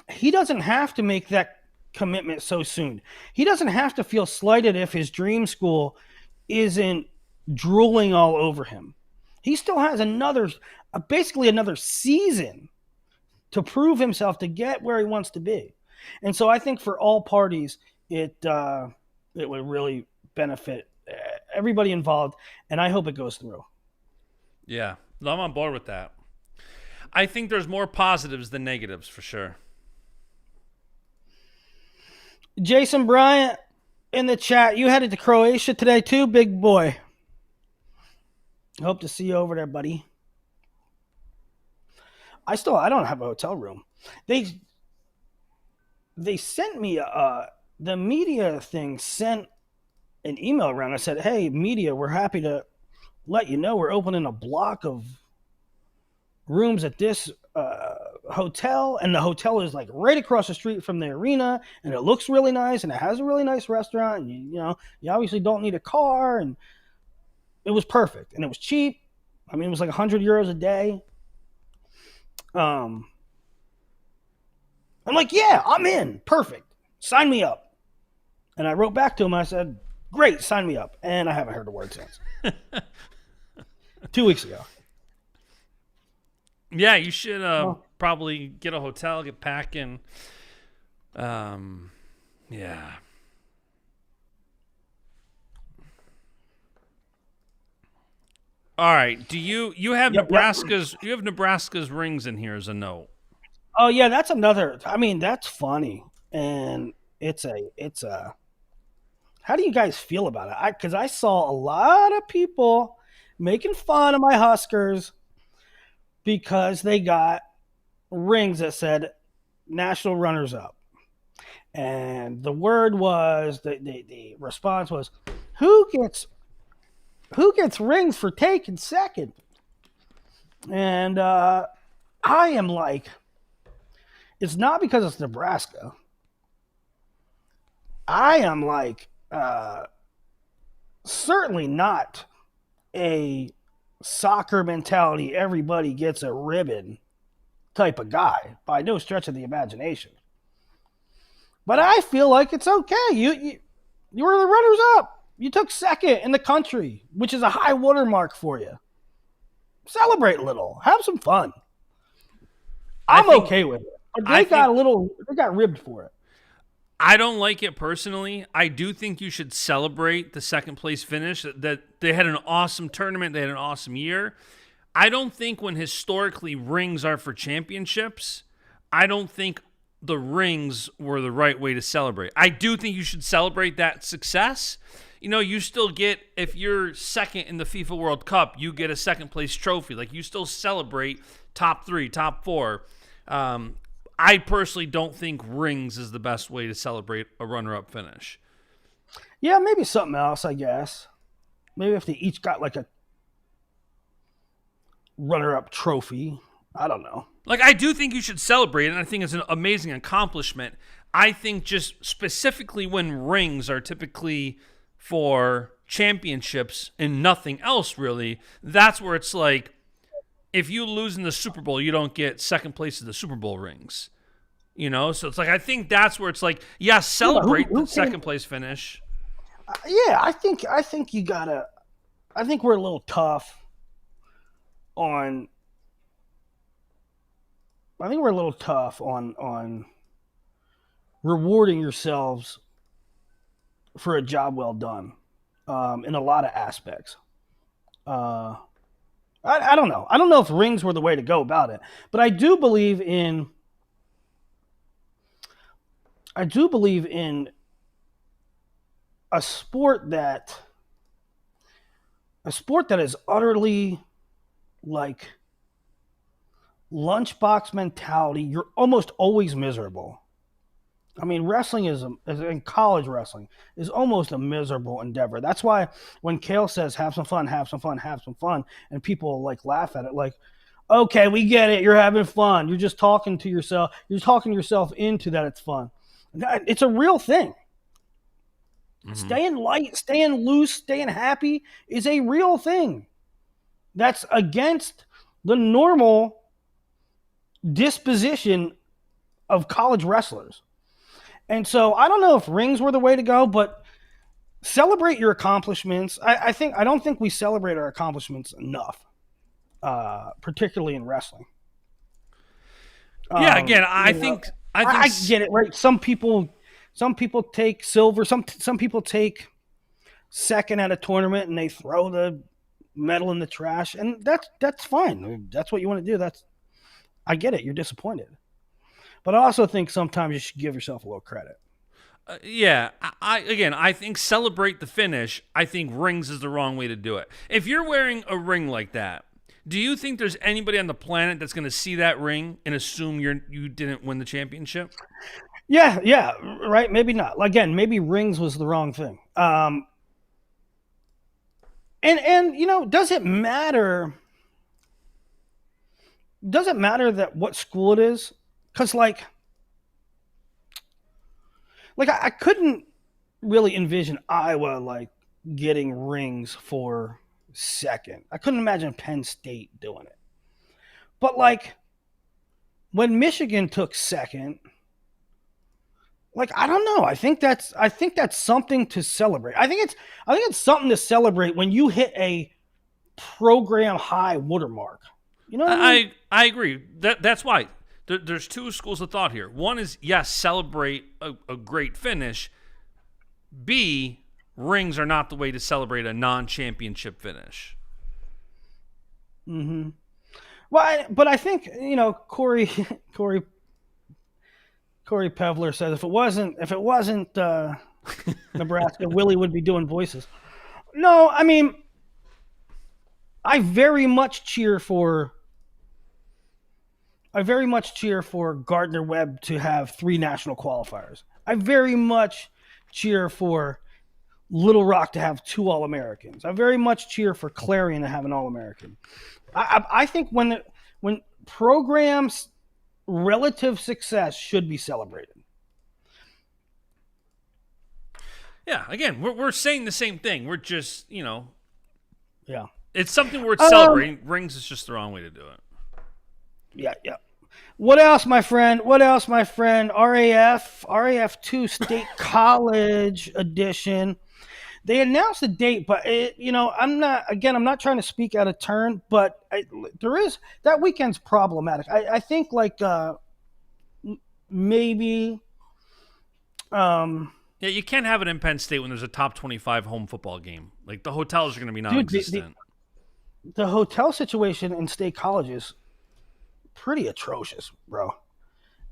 he doesn't have to make that commitment so soon. He doesn't have to feel slighted if his dream school isn't drooling all over him. He still has basically another season to prove himself, to get where he wants to be. And so I think for all parties, it would really benefit everybody involved, and I hope it goes through. Yeah, I'm on board with that. I think there's more positives than negatives for sure. Jason Bryant in the chat, you headed to Croatia today too, big boy. Hope to see you over there, buddy. I don't have a hotel room. They sent me the media thing sent an email around. I said, hey, media, we're happy to let you know we're opening a block of rooms at this hotel, and the hotel is like right across the street from the arena, and it looks really nice, and it has a really nice restaurant, and you obviously don't need a car, and it was perfect, and it was cheap. I mean, it was like €100 a day. Um, I'm like, yeah, I'm in. Perfect. Sign me up. And I wrote back to him. I said, great, sign me up. And I haven't heard a word since. 2 weeks ago. Yeah, you should Well, probably get a hotel, get packing. Um, yeah. All right. Do you have yep. Nebraska's rings in here as a note? Oh yeah, that's another. I mean, that's funny, and it's a. How do you guys feel about it? Because I saw a lot of people making fun of my Huskers because they got rings that said national runners up. And the word was the response was, who gets rings for taking second? And I am like, it's not because it's Nebraska. I am like, certainly not a soccer mentality. Everybody gets a ribbon type of guy by no stretch of the imagination. But I feel like it's okay. You were the runners up. You took second in the country, which is a high watermark for you. Celebrate a little. Have some fun. I I'm think okay with it. But I think they got ribbed for it. I don't like it personally. I do think you should celebrate the second place finish. That they had an awesome tournament. They had an awesome year. I don't think when historically rings are for championships, I don't think the rings were the right way to celebrate. I do think you should celebrate that success. You know, you still get, if you're second in the FIFA World Cup, you get a second place trophy. Like, you still celebrate top three, top four. I personally don't think rings is the best way to celebrate a runner-up finish. Yeah, maybe something else, I guess. Maybe if they each got like a runner up trophy. I don't know. Like, I do think you should celebrate it, and I think it's an amazing accomplishment. I think just specifically when rings are typically for championships and nothing else really, that's where it's like, if you lose in the Super Bowl, you don't get second place in the Super Bowl rings. You know, so it's like, I think that's where it's like, yeah, Yeah, celebrate the who came? second place finish. Yeah, I think you gotta. I think we're a little tough on. I think we're a little tough on rewarding yourselves for a job well done, in a lot of aspects. Uh, I don't know. I don't know if rings were the way to go about it, but I do believe in a sport that is utterly like lunchbox mentality. You're almost always miserable. I mean, wrestling is in college wrestling is almost a miserable endeavor. That's why when Kale says "have some fun, have some fun, have some fun," and people like laugh at it, like, "Okay, we get it. You're having fun. You're just talking to yourself. You're talking yourself into that it's fun." It's a real thing. Mm-hmm. Staying light, staying loose, staying happy is a real thing. That's against the normal disposition of college wrestlers. And so I don't know if rings were the way to go, but celebrate your accomplishments. I don't think we celebrate our accomplishments enough, particularly in wrestling. Yeah, again, You I know, think I think I get it, right? Some people take silver. Some people take second at a tournament and they throw the medal in the trash, and that's fine. That's what you want to do. I get it. You're disappointed, but I also think sometimes you should give yourself a little credit. yeah, I think celebrate the finish. I think rings is the wrong way to do it. If you're wearing a ring like that, do you think there's anybody on the planet that's going to see that ring and assume you didn't win the championship? Yeah, yeah, right. Maybe not. Again, maybe rings was the wrong thing. And does it matter? Does it matter that what school it is? Because I couldn't really envision Iowa like getting rings for second. I couldn't imagine Penn State doing it. But like when Michigan took second, like I don't know. I think that's something to celebrate. I think it's something to celebrate when you hit a program high watermark. You know what I mean? I agree. That's why there's two schools of thought here. One is yes, celebrate a great finish. B, rings are not the way to celebrate a non-championship finish. Mm-hmm. Well, but I think Corey Corey Pevler says if it wasn't Nebraska, Willie would be doing voices. No, I mean I very much cheer for Gardner Webb to have 3 national qualifiers. I very much cheer for Little Rock to have 2 All-Americans. I very much cheer for Clarion to have an All-American. I think when programs' relative success should be celebrated. Yeah, again, we're saying the same thing. We're just, Yeah. it's something worth celebrating. Rings is just the wrong way to do it. Yeah, yeah. What else, my friend? RAF2 State College edition. They announced a date, but I'm not trying to speak out of turn, but that weekend's problematic. I think maybe Yeah, you can't have it in Penn State when there's a top 25 home football game. Like, the hotels are going to be dude, non-existent. the hotel situation in state colleges pretty atrocious, bro.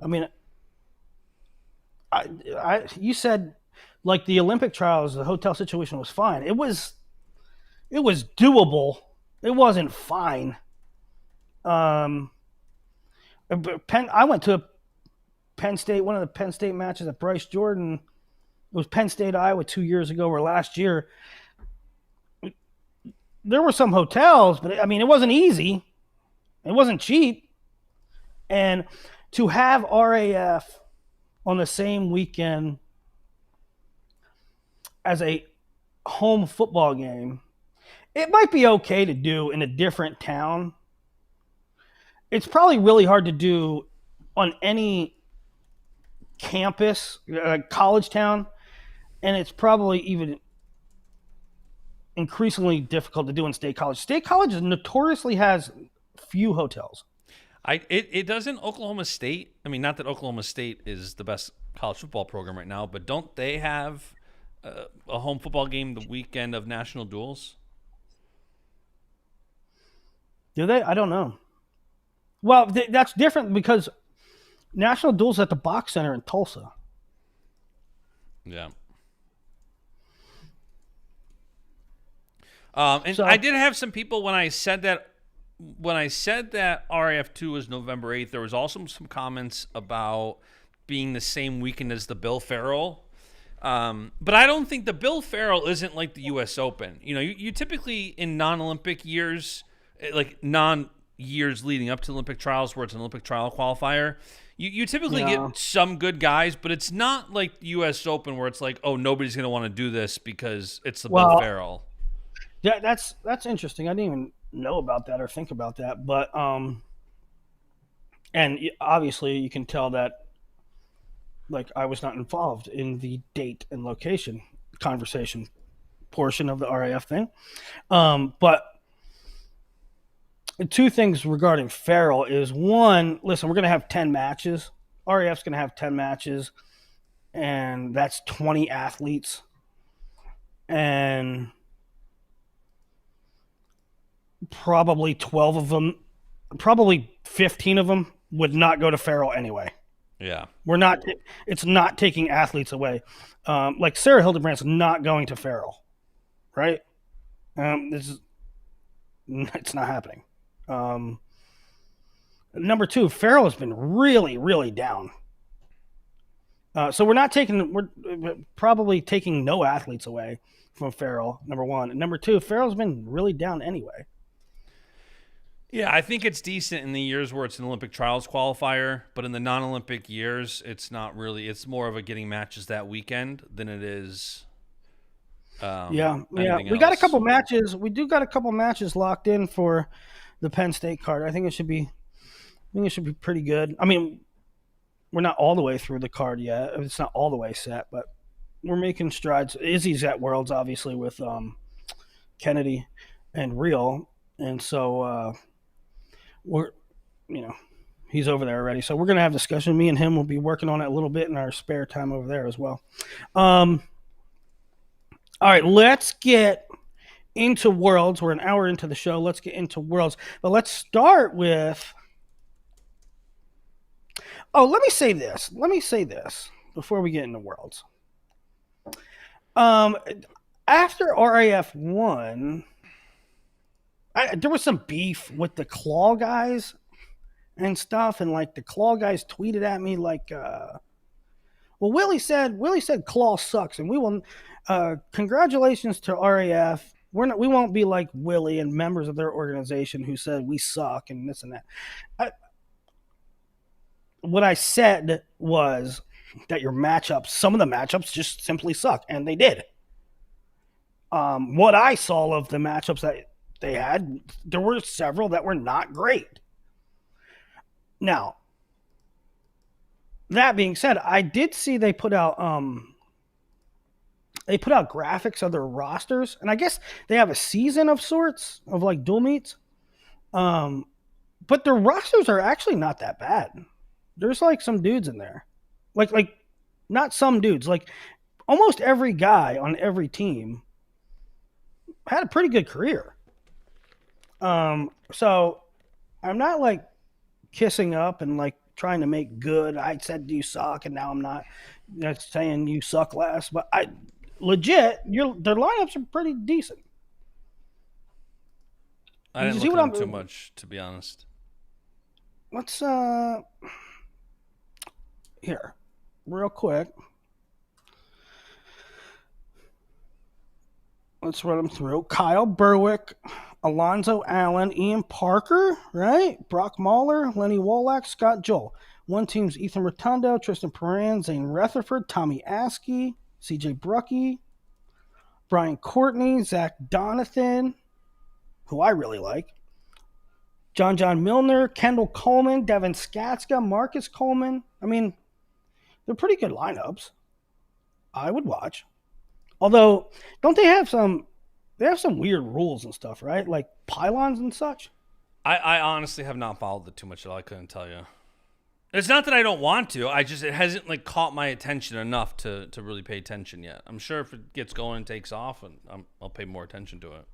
I mean, you said like the Olympic trials, the hotel situation was fine. It was doable. It wasn't fine. I went to one of the Penn State matches at Bryce Jordan. It was Penn State, Iowa 2 years ago, or last year. There were some hotels, but I mean, it wasn't easy. It wasn't cheap. And to have RAF on the same weekend as a home football game, it might be okay to do in a different town. It's probably really hard to do on any campus, college town, and it's probably even increasingly difficult to do in state college. State college notoriously has few hotels. It doesn't Oklahoma State. I mean, not that Oklahoma State is the best college football program right now, but don't they have a home football game the weekend of national duels? Do they? I don't know. Well, that's different because national duels at the Box Center in Tulsa. Yeah. And so, I did have some people when I said that RAF2 was November 8th, there was also some comments about being the same weekend as the Bill Farrell. But I don't think the Bill Farrell isn't like the U.S. Open. You typically in non-Olympic years, like non-years leading up to Olympic trials where it's an Olympic trial qualifier, you typically get some good guys, but it's not like the U.S. Open where it's like, oh, nobody's going to want to do this because it's the Bill Farrell. Yeah, that's interesting. I didn't even know about that or think about that, but and obviously you can tell that like I was not involved in the date and location conversation portion of the RAF thing, but two things regarding Farrell is one, listen, we're going to have 10 matches. RAF's going to have 10 matches, and that's 20 athletes, and probably 12 of them, probably 15 of them would not go to Farrell anyway. Yeah. It's not taking athletes away. Like Sarah Hildebrandt's not going to Farrell, right? It's not happening. Number two, Farrell has been really, really down. So we're probably taking no athletes away from Farrell, number one. And number two, Farrell's been really down anyway. Yeah, I think it's decent in the years where it's an Olympic trials qualifier, but in the non-Olympic years, it's not really. It's more of a getting matches that weekend than it is. Yeah. We got a couple matches. We do got a couple matches locked in for the Penn State card. I think it should be think it should be pretty good. I mean, we're not all the way through the card yet. It's not all the way set, but we're making strides. Izzy's at Worlds, obviously, with Kennedy and Real, and so we're, you know, he's over there already. So we're gonna have discussion. Me and him will be working on it a little bit in our spare time over there as well. All right, let's get into Worlds. We're an hour into the show. Let's get into Worlds, but let's start with. Oh, let me say this. Let me say this before we get into Worlds. Um, After RAF won, there was some beef with the Claw guys and stuff, and like the Claw guys tweeted at me like, "Well, Willie said Claw sucks, and we will. Congratulations to RAF. We won't be like Willie and members of their organization who said we suck and this and that." What I said was that your matchups, some of the matchups just simply suck, and they did. What I saw of the matchups that they had, there were several that were not great. Now, that being said, I did see they put out graphics of their rosters, and I guess they have a season of sorts of like dual meets. But their rosters are actually not that bad. There's like some dudes in there, like not some dudes, like almost every guy on every team had a pretty good career. So I'm not like kissing up and like trying to make good. I said you suck, and now I'm not. That's saying you suck less, but I legit, their lineups are pretty decent. I didn't look at them too much, to be honest. Let's here, real quick. Let's run them through. Kyle Berwick, Alonzo Allen, Ian Parker, right? Brock Mahler, Lenny Wolak, Scott Joel. One team's Ethan Rotundo, Tristan Perrin, Zane Rutherford, Tommy Askey, CJ Bruckey, Brian Courtney, Zach Donathan, who I really like, John Milner, Kendall Coleman, Devin Skatska, Marcus Coleman. I mean, they're pretty good lineups. I would watch. Although, don't they have some? They have some weird rules and stuff, right? Like pylons and such. I honestly have not followed it too much at all. I couldn't tell you. It's not that I don't want to. It hasn't like caught my attention enough to really pay attention yet. I'm sure if it gets going and takes off, and I'll pay more attention to it.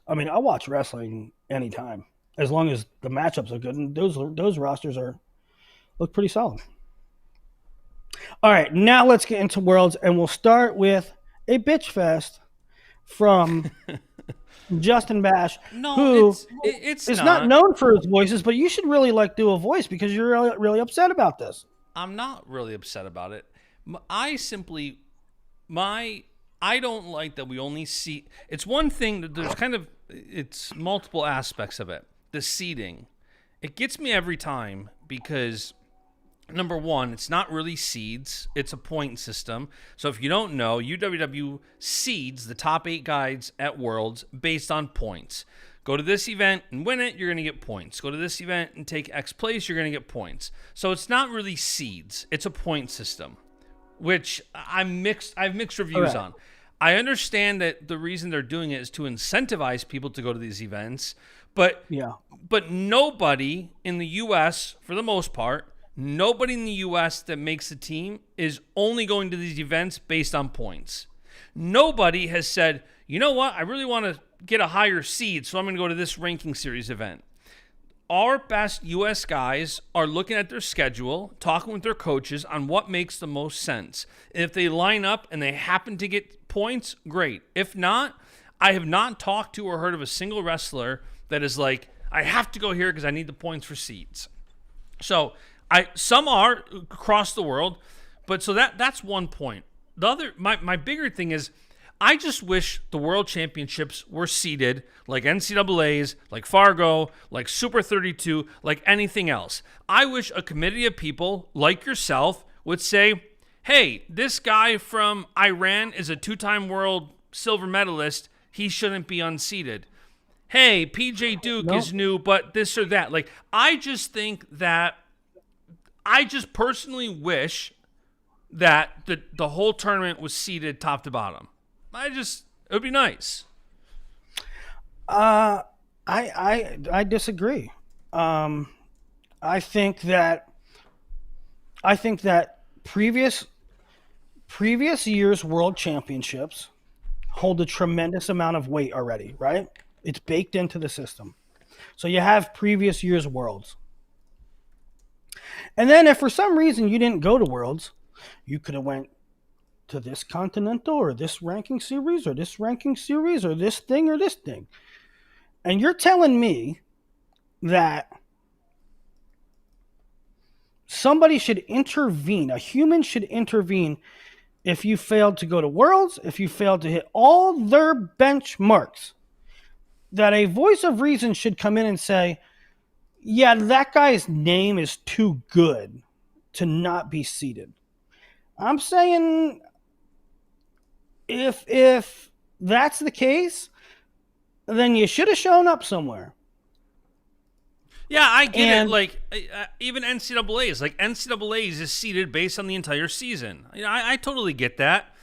I mean, I'll watch wrestling anytime as long as the matchups are good, and those rosters look pretty solid. All right, now let's get into Worlds, and we'll start with a bitch fest from Justin Bash, who it's is not known for his voices, but you should really like do a voice because you're really, really upset about this. I'm not really upset about it. I don't like that we only see. It's one thing that there's it's multiple aspects of it. The seeding, it gets me every time because. Number one, it's not really seeds. It's a point system. So if you don't know, UWW seeds the top 8 guys at Worlds based on points. Go to this event and win it, you're going to get points. Go to this event and take X place, you're going to get points. So it's not really seeds. It's a point system, which I have mixed reviews on. I understand that the reason they're doing it is to incentivize people to go to these events, but nobody in the U.S., for the most part, nobody in the U.S. that makes a team is only going to these events based on points. Nobody has said, you know what, I really want to get a higher seed, so I'm going to go to this ranking series event. Our best U.S. guys are looking at their schedule, talking with their coaches on what makes the most sense. If they line up and they happen to get points, great. If not, I have not talked to or heard of a single wrestler that is like, I have to go here because I need the points for seeds. So some are across the world, but so that's one point. The other, my bigger thing is, I just wish the World Championships were seeded like NCAAs, like Fargo, like Super 32, like anything else. I wish a committee of people like yourself would say, hey, this guy from Iran is a 2-time world silver medalist. He shouldn't be unseeded. hey, PJ Duke No. is new, but this or that. Like, I just think that I just personally wish that the whole tournament was seeded top to bottom. It would be nice. Uh, I disagree. Um, I think that I think that previous year's world championships hold a tremendous amount of weight already, right? It's baked into the system. So you have previous year's worlds. And then if for some reason you didn't go to worlds, you could have went to this continental or this ranking series or this ranking series or this thing or this thing. And you're telling me that somebody should intervene, a human should intervene if you failed to go to worlds, if you failed to hit all their benchmarks, that a voice of reason should come in and say, yeah, that guy's name is too good to not be seated. I'm saying if that's the case, then you should have shown up somewhere. Yeah, I get it. And Like, even NCAA's, like, NCAA's is seeded based on the entire season. I totally get that.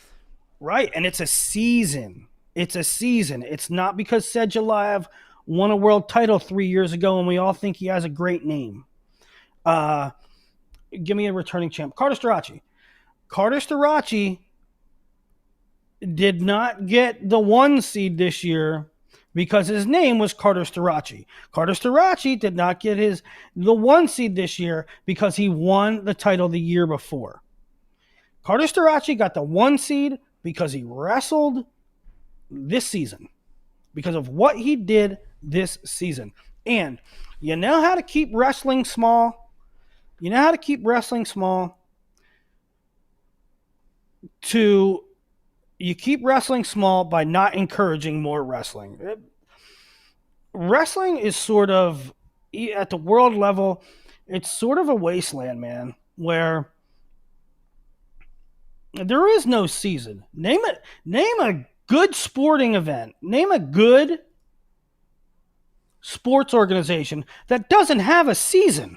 right, and it's a season. It's a season. It's not because Sedgelayev won a world title 3 years ago and we all think he has a great name. Give me a returning champ. Carter Starachi. Carter Starachi did not get the 1 seed this year because his name was Carter Starachi. Carter Starachi did not get the 1 seed this year because he won the title the year before. Carter Starachi got the 1 seed because he wrestled this season, because of what he did this season. And you know how to keep wrestling small? You know how to keep wrestling small? You keep wrestling small by not encouraging more wrestling. Wrestling is sort of, at the world level, it's sort of a wasteland, man, where there is no season. Name a good sporting event. Name a good sports organization that doesn't have a season.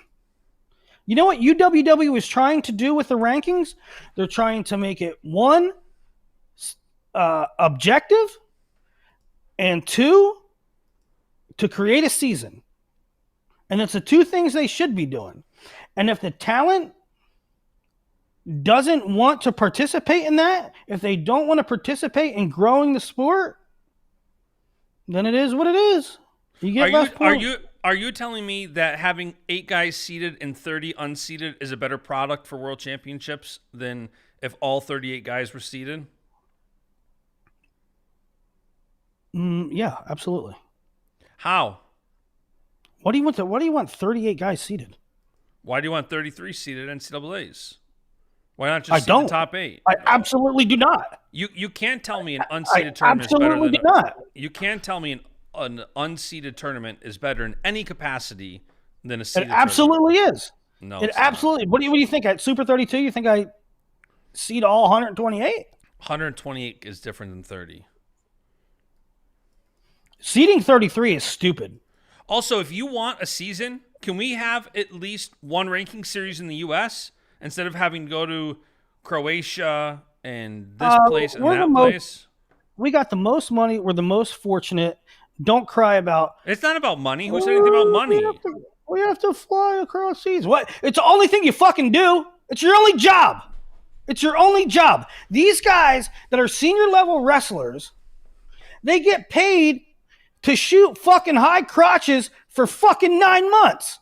You know what UWW is trying to do with the rankings? They're trying to make it, 1, objective, and 2, to create a season. And it's the 2 things they should be doing. And if the talent doesn't want to participate in that, if they don't want to participate in growing the sport, then it is what it is. You get less points. Are you telling me that having 8 guys seeded and 30 unseeded is a better product for world championships than if all 38 guys were seeded? Yeah, absolutely. How? What do you want 38 guys seeded? Why do you want 33 seeded NCAAs? Why not just seed the top 8? I absolutely do not. You can't tell me an unseeded tournament is better than you can't tell me an unseeded tournament is better in any capacity than a seeded tournament. It absolutely is. No, it absolutely. Not. What do you think at Super 32? You think I seed all 128? 128 is different than 30. Seeding 33 is stupid. Also, if you want a season, can we have at least 1 ranking series in the U.S. instead of having to go to Croatia and this place and that place? We got the most money. We're the most fortunate. Don't cry about. It's not about money. Who said anything about money? We have to fly across seas. What? It's the only thing you fucking do. It's your only job. It's your only job. These guys that are senior level wrestlers, they get paid to shoot fucking high crotches for fucking 9 months.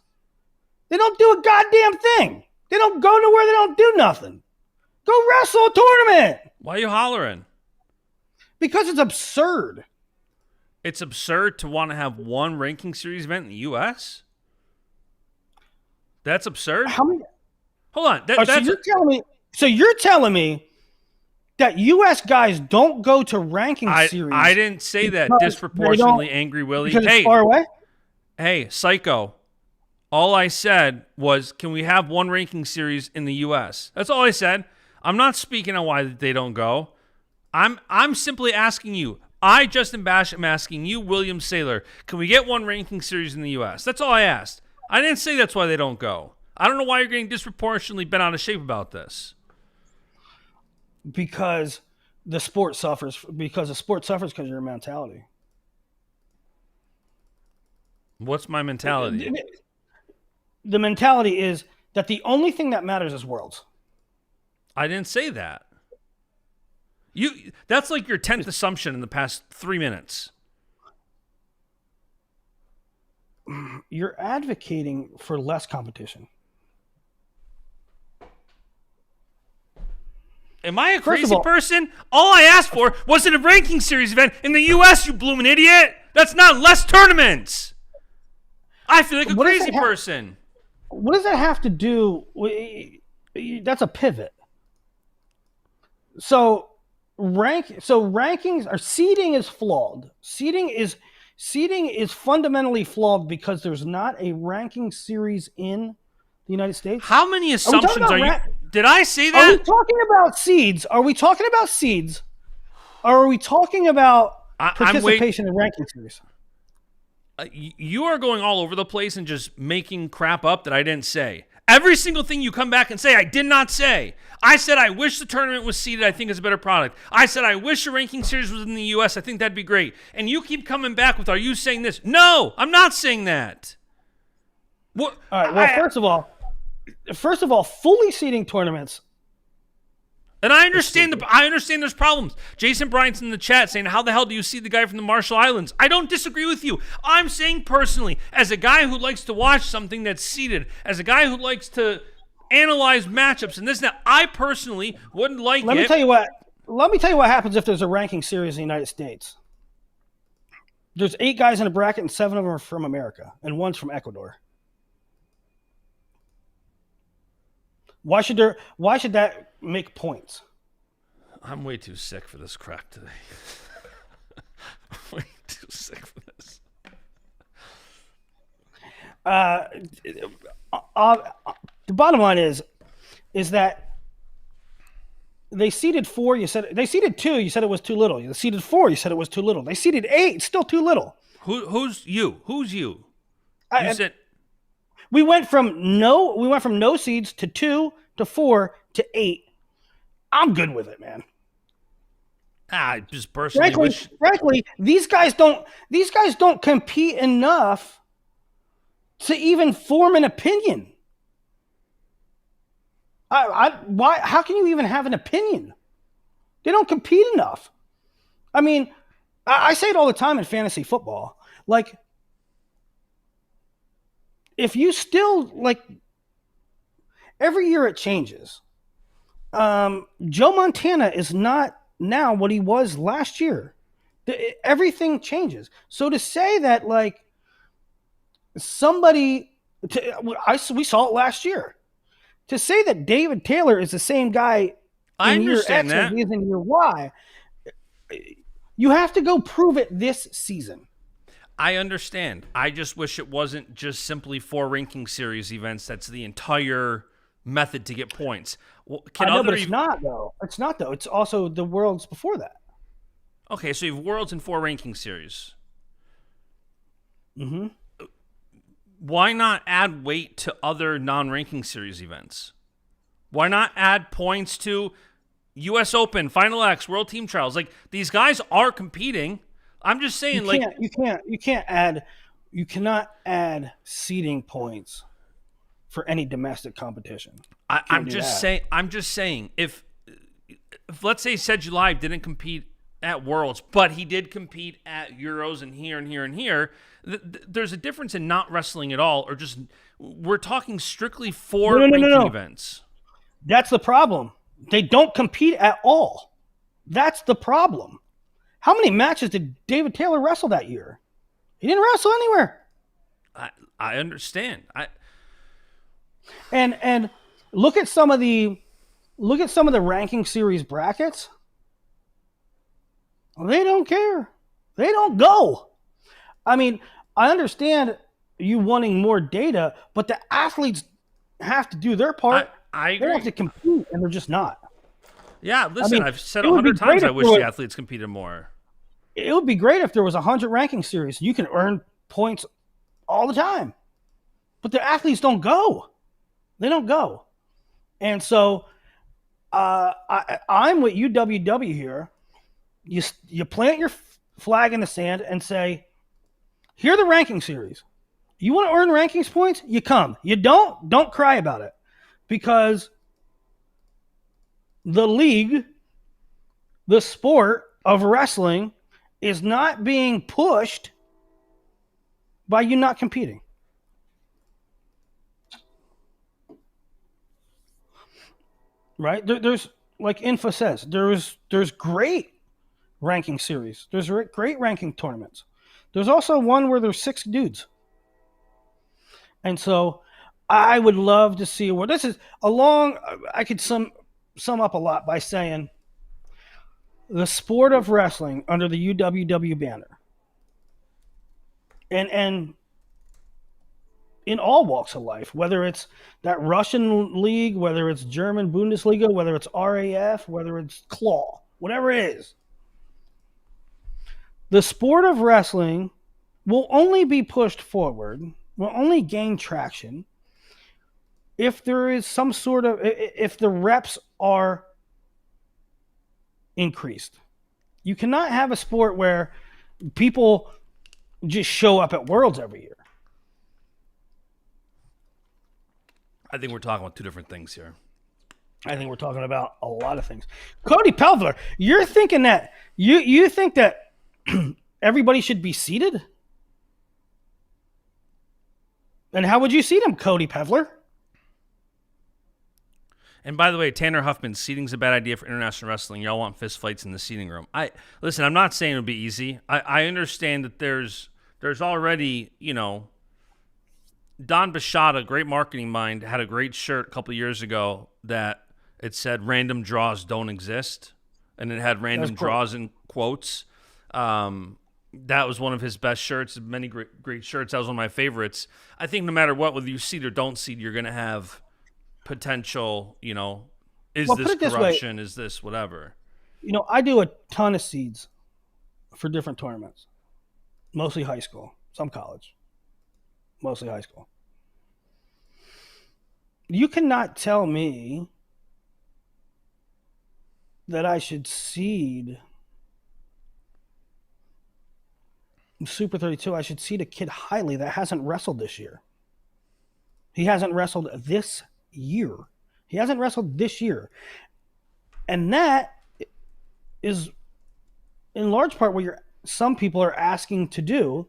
They don't do a goddamn thing. They don't go nowhere. They don't do nothing. Go wrestle a tournament. Why are you hollering? Because it's absurd. It's absurd to want to have 1 ranking series event in the U.S.? That's absurd? How many? Hold on. So you're telling me that U.S. guys don't go to ranking series? I didn't say that. Disproportionately angry Willie. Because it's far away? Hey, psycho. All I said was, can we have 1 ranking series in the U.S.? That's all I said. I'm not speaking on why they don't go. I'm simply asking you, I, Justin Bash, am asking you, William Saylor, can we get one ranking series in the U.S.? That's all I asked. I didn't say that's why they don't go. I don't know why you're getting disproportionately bent out of shape about this. Because the sport suffers. Because of your mentality. What's my mentality? The mentality is that the only thing that matters is worlds. I didn't say that. That's like your 10th assumption in the past 3 minutes. You're advocating for less competition. Am I a crazy person? All I asked for was a ranking series event in the U.S., you bloomin' idiot. That's not less tournaments. I feel like a crazy person. What does that have to do? That's a pivot. So rankings or seeding is flawed. Seeding is fundamentally flawed because there's not a ranking series in the United States. How many assumptions are you? Did I say that? Are we talking about seeds? Are we talking about seeds? Or are we talking about participation in ranking series? You are going all over the place and just making crap up that I didn't say. Every single thing you come back and say, I did not say. I said I wish the tournament was seeded. I think it's a better product. I said I wish a ranking series was in the U.S. I think that'd be great. And you keep coming back with, are you saying this? No, I'm not saying that. What? All right. Well, first of all, fully seeding tournaments. And I understand there's problems. Jason Bryant's in the chat saying, how the hell do you see the guy from the Marshall Islands? I don't disagree with you. I'm saying personally, as a guy who likes to watch something that's seeded, as a guy who likes to analyze matchups and this and that, I personally wouldn't like it. Let me tell you what happens if there's a ranking series in the United States. There's 8 guys in a bracket and 7 of them are from America and 1's from Ecuador. Why should that make points? I'm way too sick for this crap today. I'm way too sick for this. The bottom line is that they seeded 4. You said they seeded 2. You said it was too little. They seeded 4. You said it was too little. They seeded 8. Still too little. Who's you? Who's you? You said. We went from no seeds to 2 to 4 to 8. I'm good with it, man. I just personally frankly, these guys don't compete enough to even form an opinion. Why? How can you even have an opinion? They don't compete enough. I mean, I say it all the time in fantasy football. Like, if you still every year it changes. Joe Montana is not now what he was last year. Everything changes. So to say that we saw it last year. To say that David Taylor is the same guy in year X as he is in year Y, you have to go prove it this season. I understand. I just wish it wasn't just simply 4 ranking series events. That's the entire method to get points. Well, but it's not though. It's not though. It's also the Worlds before that. Okay, so you have Worlds and 4 ranking series. Mm-hmm. Why not add weight to other non-ranking series events? Why not add points to U.S. Open, Final X, World Team Trials? These guys are competing. I'm just saying, you cannot add seeding points for any domestic competition. I'm just saying, if let's say Sedge Live didn't compete at Worlds, but he did compete at Euros and here and here and here, there's a difference in not wrestling at all, or just we're talking strictly for ranking events. That's the problem. They don't compete at all. That's the problem. How many matches did David Taylor wrestle that year? He didn't wrestle anywhere. I understand. And look at some of the ranking series brackets. They don't care. They don't go. I mean, I understand you wanting more data, but the athletes have to do their part. I agree. They have to compete, and they're just not. Yeah, listen, I've said 100 times I wish the athletes competed more. it would be great if there was 100 ranking series. You can earn points all the time, but the athletes don't go. They don't go. And so I'm with UWW here. You plant your flag in the sand and say, here are the ranking series. You want to earn rankings points? You come. You don't cry about it. Because the league, the sport of wrestling, is not being pushed by you not competing. Right? There's, like Info says, there's great ranking series. There's great ranking tournaments. There's also one where there's 6 dudes. And so I would love to see where this is along. I could sum up a lot by saying the sport of wrestling under the UWW banner, and in all walks of life, whether it's that Russian league, whether it's German Bundesliga, whether it's RAF, whether it's Claw, whatever it is, the sport of wrestling will only be pushed forward, will only gain traction if there is some sort of, if the reps are increased. You cannot have a sport where people just show up at Worlds every year. I think we're talking about 2 different things here. I think we're talking about a lot of things. Cody Pelvler, you're thinking that you think that everybody should be seated? And how would you seat him, Cody Pelvler? And by the way, Tanner Huffman, seating's a bad idea for international wrestling. Y'all want fist fights in the seating room. Listen, I'm not saying it'll be easy. I understand that there's already, Don Bashada, great marketing mind, had a great shirt a couple of years ago that it said random draws don't exist. And it had random draws in quotes. That was one of his best shirts, many great shirts. That was one of my favorites. I think no matter what, whether you seed or don't seed, you're going to have potential, is this corruption, is this whatever? I do a ton of seeds for different tournaments, mostly high school, some college, mostly high school. You cannot tell me that I should seed Super 32. I should seed a kid highly that hasn't wrestled this year. He hasn't wrestled this year. He hasn't wrestled this year. And that is in large part what some people are asking to do.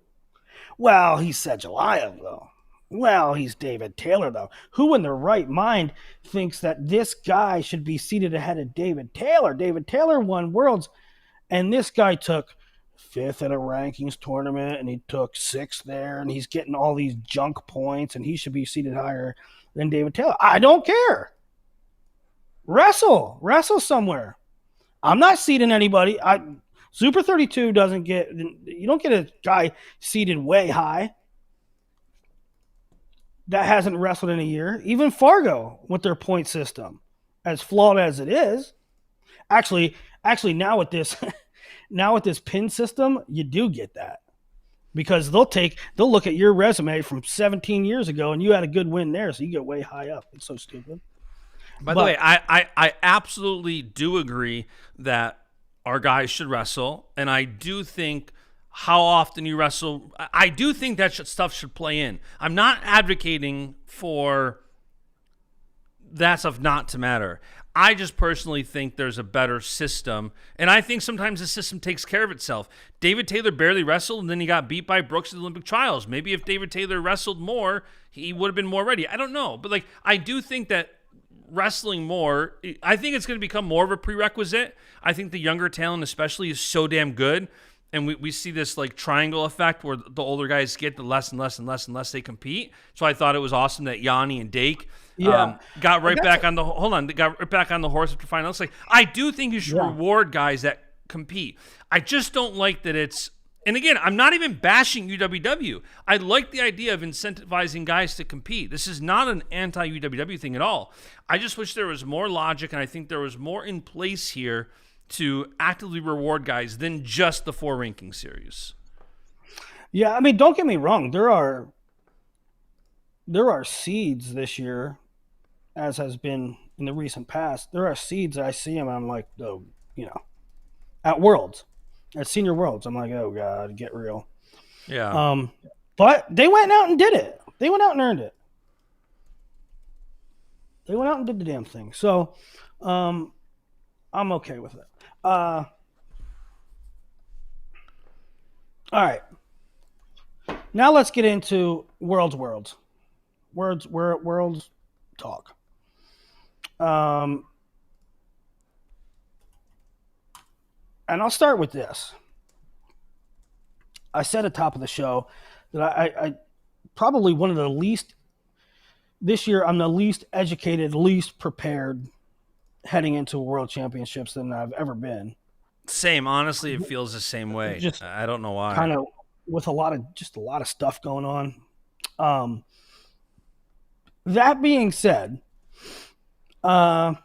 Well, he's Sedgelayev, though. Well, he's David Taylor, though. Who in their right mind thinks that this guy should be seated ahead of David Taylor? David Taylor won Worlds, and this guy took 5th at a rankings tournament, and he took 6th there, and he's getting all these junk points, and he should be seated higher than David Taylor. I don't care. Wrestle somewhere. I'm not seating anybody. Super 32 you don't get a guy seated way high that hasn't wrestled in a year. Even Fargo with their point system, as flawed as it is. Actually now with this pin system, you do get that. Because they'll look at your resume from 17 years ago and you had a good win there, so you get way high up. It's so stupid. By the way, I absolutely do agree that our guys should wrestle, and I do think how often you wrestle, I do think that stuff should play in. I'm not advocating for that stuff not to matter. I just personally think there's a better system, and I think sometimes the system takes care of itself. David Taylor barely wrestled, and then he got beat by Brooks at the Olympic trials. Maybe if David Taylor wrestled more, he would have been more ready. I don't know, but I do think that wrestling more, I think it's going to become more of a prerequisite. I think the younger talent especially is so damn good, and we see this triangle effect where the older guys get, the less and less and less and less they compete. So I thought it was awesome that Yanni and Dake got right back on the horse after finals. I do think you should reward guys that compete. I just don't like that it's, and again, I'm not even bashing UWW. I like the idea of incentivizing guys to compete. This is not an anti-UWW thing at all. I just wish there was more logic, and I think there was more in place here to actively reward guys than just the 4 ranking series. Yeah, I mean, don't get me wrong. There are seeds this year, as has been in the recent past. There are seeds that I see them, and I'm like, oh, you know, at Worlds, at Senior Worlds, I'm like, oh god, get real. Yeah. Um, but they went out and did it. They went out and earned it. They went out and did the damn thing. So, I'm okay with it. All right. Now let's get into worlds talk. And I'll start with this. I said at the top of the show that I probably one of the least this year. I'm the least educated, least prepared heading into World Championships than I've ever been. Same. Honestly, it feels the same way. Just I don't know why. kind of with a lot of stuff going on. Um, that being said, I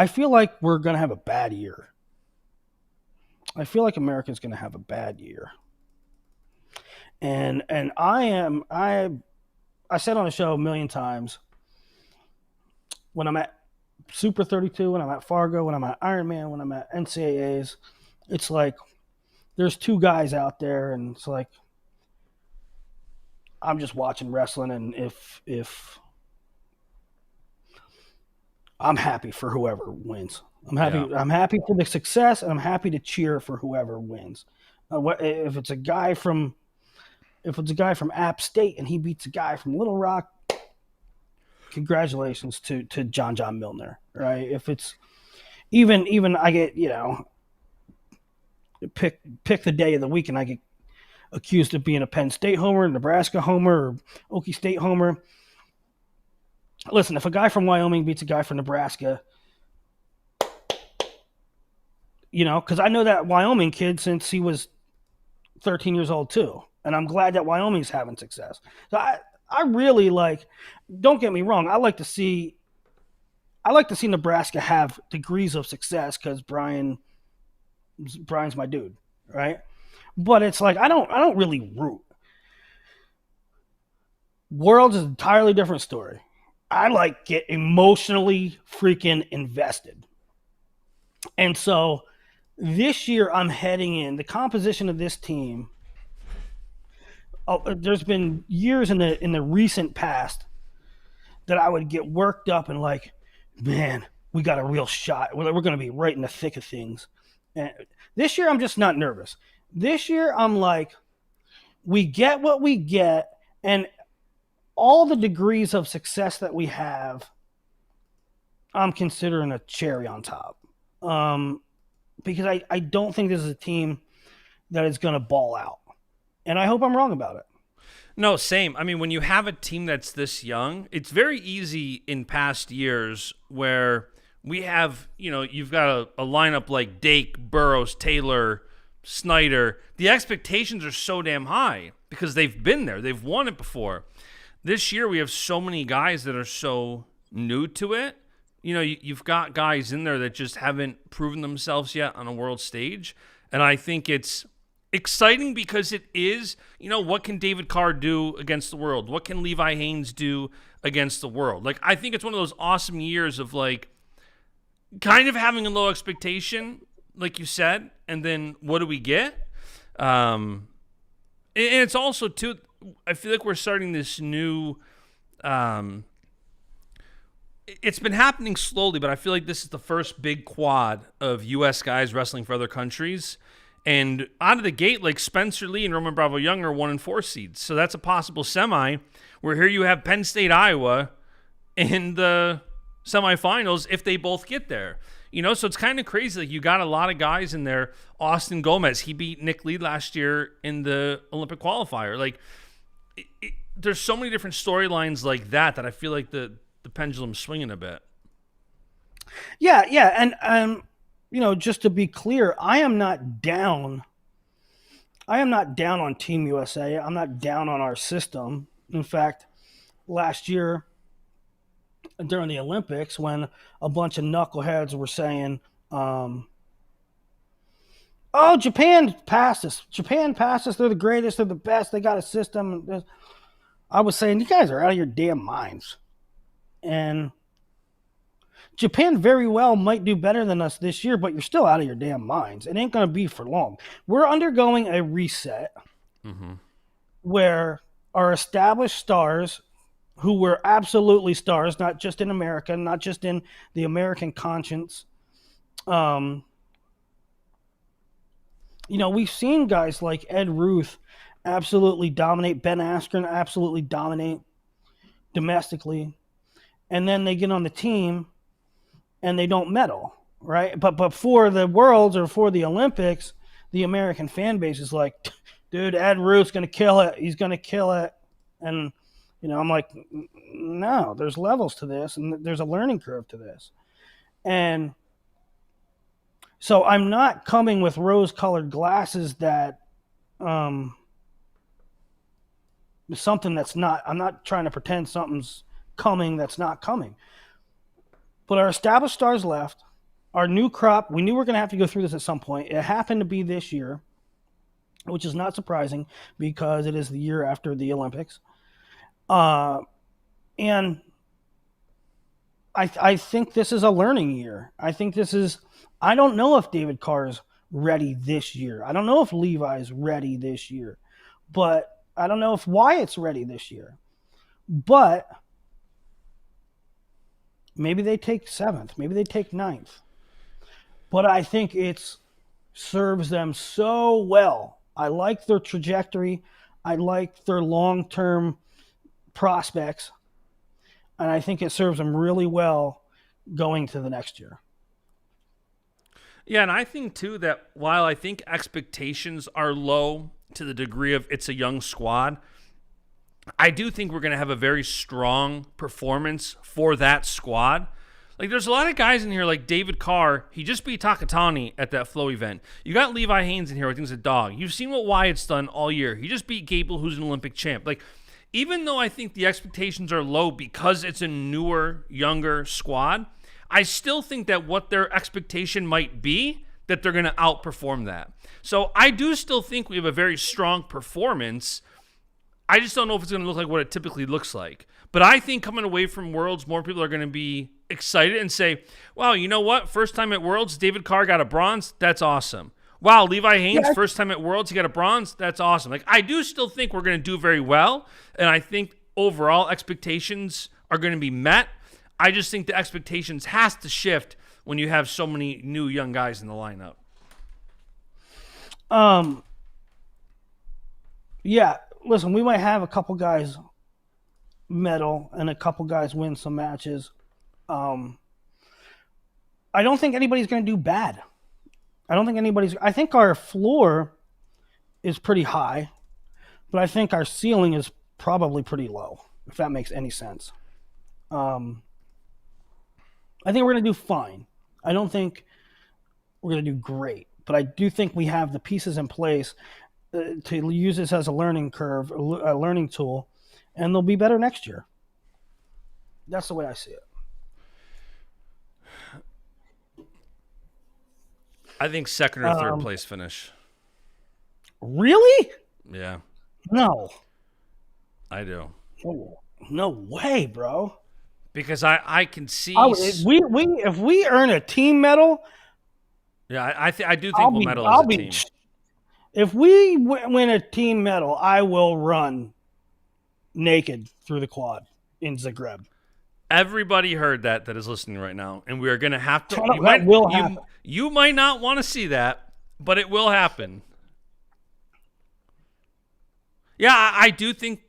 feel like we're gonna have a bad year. I feel like America's gonna have a bad year. And I said on the show a million times, when I'm at Super 32, when I'm at Fargo, when I'm at Ironman, when I'm at NCAAs, it's like there's 2 guys out there, and it's like I'm just watching wrestling, and if I'm happy for whoever wins. Yeah. I'm happy for the success, and I'm happy to cheer for whoever wins. If it's a guy from App State and he beats a guy from Little Rock, congratulations to John Milner, right? If it's even I get, pick the day of the week, and I get accused of being a Penn State homer, Nebraska homer, or Okie State homer. Listen, if a guy from Wyoming beats a guy from Nebraska, because I know that Wyoming kid since he was 13 years old too, and I'm glad that Wyoming's having success. So I really like. Don't get me wrong. I like to see Nebraska have degrees of success because Brian's my dude, right? But it's like I don't really root. Worlds is an entirely different story. I get emotionally freaking invested. And so this year I'm heading in the composition of this team. There's been years in the recent past that I would get worked up and like, man, we got a real shot. We're going to be right in the thick of things. And this year I'm just not nervous. This year I'm like, we get what we get, and all the degrees of success that we have, I'm considering a cherry on top. Because I don't think this is a team that is going to ball out. And I hope I'm wrong about it. No, same. I mean, when you have a team that's this young, it's very easy in past years where we have, you've got a lineup like Dake, Burrows, Taylor, Snyder. The expectations are so damn high because they've been there. They've won it before. This year, we have so many guys that are so new to it. You've got guys in there that just haven't proven themselves yet on a world stage. And I think it's exciting because it is, what can David Carr do against the world? What can Levi Haynes do against the world? Like, I think it's one of those awesome years of, like, kind of having a low expectation, like you said, and then what do we get? And it's also, too, I feel like we're starting this new it's been happening slowly, but I feel like this is the first big quad of U.S. guys wrestling for other countries. And out of the gate, like Spencer Lee and Roman Bravo Young are 1 and 4 seeds. So that's a possible semi where here you have Penn State, Iowa in the semifinals if they both get there. So it's kind of crazy. Like, you got a lot of guys in there. Austin Gomez, he beat Nick Lee last year in the Olympic qualifier. Like, there's so many different storylines like that I feel like the pendulum's swinging a bit. Yeah, and just to be clear, I am not down on Team USA. I'm not down on our system. In fact, last year during the Olympics, when a bunch of knuckleheads were saying Um, oh, Japan passed us. Japan passed us. They're the greatest. They're the best. They got a system. I was saying, you guys are out of your damn minds. And Japan very well might do better than us this year, but you're still out of your damn minds. It ain't going to be for long. We're undergoing a reset where our established stars, who were absolutely stars, not just in America, not just in the American conscience, we've seen guys like Ed Ruth absolutely dominate, Ben Askren absolutely dominate domestically, and then they get on the team and they don't medal, right? But for the Worlds or for the Olympics, the American fan base is like, dude, Ed Ruth's going to kill it. He's going to kill it. And, I'm like, no, there's levels to this, and there's a learning curve to this. And so I'm not coming with rose-colored glasses that something that's not, I'm not trying to pretend something's coming that's not coming. But our established stars left. Our new crop, we knew we were going to have to go through this at some point. It happened to be this year, which is not surprising because it is the year after the Olympics. And I think this is a learning year. I don't know if David Carr is ready this year. I don't know if Levi's ready this year. But I don't know if Wyatt's ready this year. But maybe they take 7th. Maybe they take 9th. But I think it serves them so well. I like their trajectory. I like their long-term prospects. And I think it serves them really well going to the next year. Yeah, and I think, too, that while I think expectations are low to the degree of it's a young squad, I do think we're going to have a very strong performance for that squad. Like, there's a lot of guys in here like David Carr. He just beat Takatani at that Flow event. You got Levi Haynes in here, I think he's a dog. You've seen what Wyatt's done all year. He just beat Gable, who's an Olympic champ. Like, even though I think the expectations are low because it's a newer, younger squad, I still think that what their expectation might be, that they're going to outperform that. So I do still think we have a very strong performance. I just don't know if it's going to look like what it typically looks like. But I think coming away from Worlds, more people are going to be excited and say, wow, you know what? First time at Worlds, David Carr got a bronze. That's awesome. Wow, Levi Haynes, first time at Worlds, he got a bronze. That's awesome. Like, I do still think we're going to do very well. And I think overall expectations are going to be met. I just think the expectations has to shift when you have so many new young guys in the lineup. Yeah, listen, we might have a couple guys medal and a couple guys win some matches. I don't think anybody's going to do bad. I think our floor is pretty high, but I think our ceiling is probably pretty low, if that makes any sense. I think we're going to do fine. I don't think we're going to do great, but I do think we have the pieces in place to use this as a learning curve, a learning tool, and they'll be better next year. That's the way I see it. I think second or third place finish. Really? Yeah. No. I do. Oh, no way, bro. Because I can see if we earn a team medal. Yeah, I do think we'll medal as a team. If we win a team medal, I will run naked through the quad in Zagreb. Everybody heard that is listening right now, and we are going to have to. You might not want to see that, but it will happen. Yeah, I do think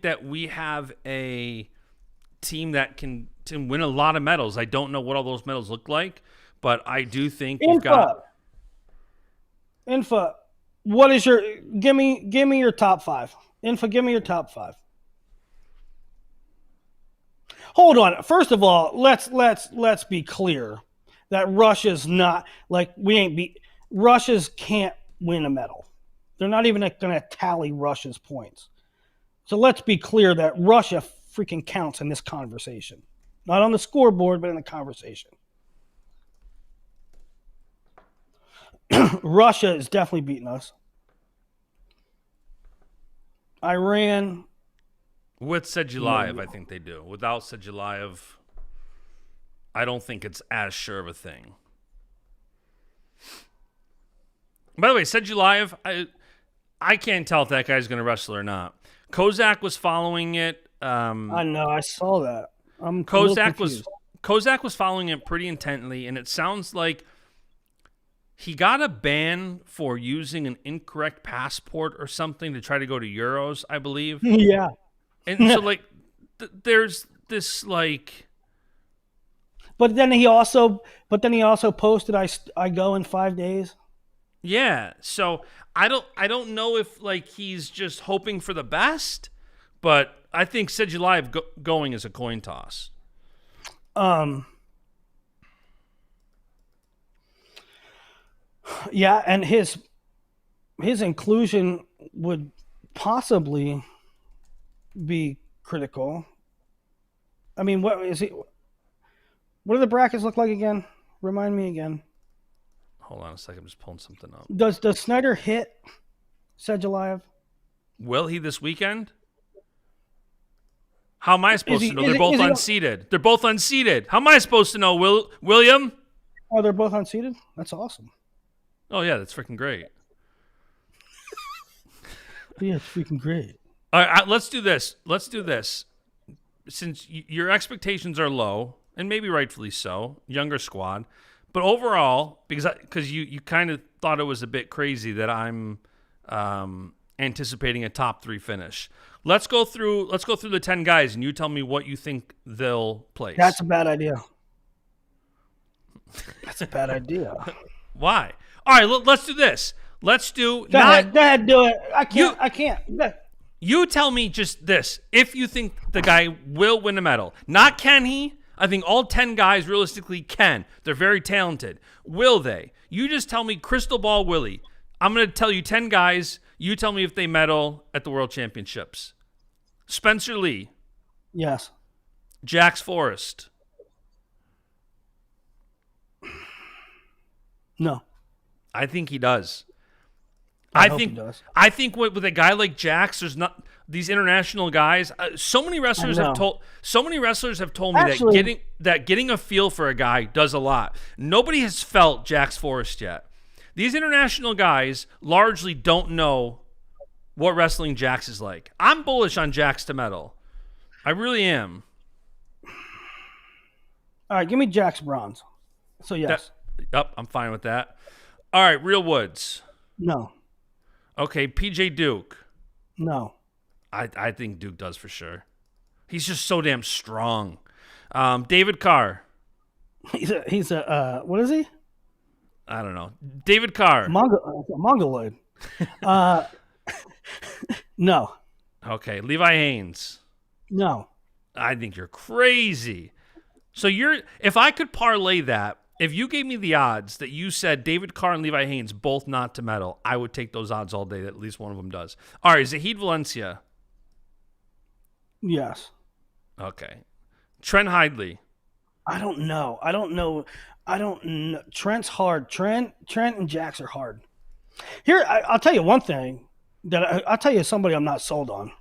that we have a team that can win a lot of medals. I don't know what all those medals look like, but I do think we've got. Infa, what is your give me your top 5. Infa, give me your top 5. Hold on. First of all, let's be clear that Russia's not like Russia's can't win a medal. They're not even going to tally Russia's points. So let's be clear that Russia freaking counts in this conversation. Not on the scoreboard, but in the conversation. Russia is definitely beating us. Iran, With maybe. Sedulayev, I think they do. Without Sedulayev, I don't think it's as sure of a thing. By the way, Sedulayev, I can't tell if that guy's going to wrestle or not. Kozak was following it. I know. I saw that. I'm a little Kozak was confused. Kozak was following it pretty intently, and it sounds like he got a ban for using an incorrect passport or something to try to go to Euros, I believe. Yeah. And so, like, there's this like, But then he also posted, I go in 5 days. yeah. So I don't know if like he's just hoping for the best, but I think Sedulayev going is a coin toss. Um. Yeah, and his inclusion would possibly be critical. I mean, what is he? What do the brackets look like again? Remind me again. Hold on a second, I'm just pulling something up. Does Snyder hit Sedulayev? Will he this weekend? How am I Is supposed he? to know? Is They're he? both Is he? unseated. They're both unseated. How am I supposed to know, William? Oh, they're both unseated. That's awesome. Oh, yeah, that's freaking great. Yeah, it's freaking great. All right, let's do this. Since your expectations are low, and maybe rightfully so, younger squad, but overall, because you kind of thought it was a bit crazy that I'm anticipating a top 3 finish. Let's go through the 10 guys, and you tell me what you think they'll place. That's a bad idea. That's a bad idea. Why? All right, let's do this. Let's do Go ahead, do it. I can't. You tell me just this. If you think the guy will win a medal, not can he? I think all 10 guys realistically can. They're very talented. Will they? You just tell me crystal ball Willie. I'm going to tell you 10 guys. You tell me if they medal at the World Championships. Spencer Lee. Yes. Jax Forrest. No. I think he does. I hope he does. I think with a guy like Jax, there's not these international guys. So many wrestlers have told me Actually, that getting a feel for a guy does a lot. Nobody has felt Jax Forrest yet. These international guys largely don't know what wrestling Jax is like. I'm bullish on Jax to medal. I really am. all right, give me Jack's bronze. So yes. Yep, I'm fine with that. All right, Real Woods. No. Okay, PJ Duke. No. I think Duke does for sure. He's just so damn strong. David Carr. He's a what is he? I don't know. David Carr. Mongoloid. No. Okay, Levi Haynes. No. I think you're crazy. So if I could parlay that, if you gave me the odds that you said David Carr and Levi Haynes both not to medal, I would take those odds all day that at least one of them does. All right, Zahid Valencia. Yes. Okay. Trent Hidley. I don't know. Trent's hard. Trent and Jax are hard. Here, I'll tell you one thing I'll tell you somebody I'm not sold on.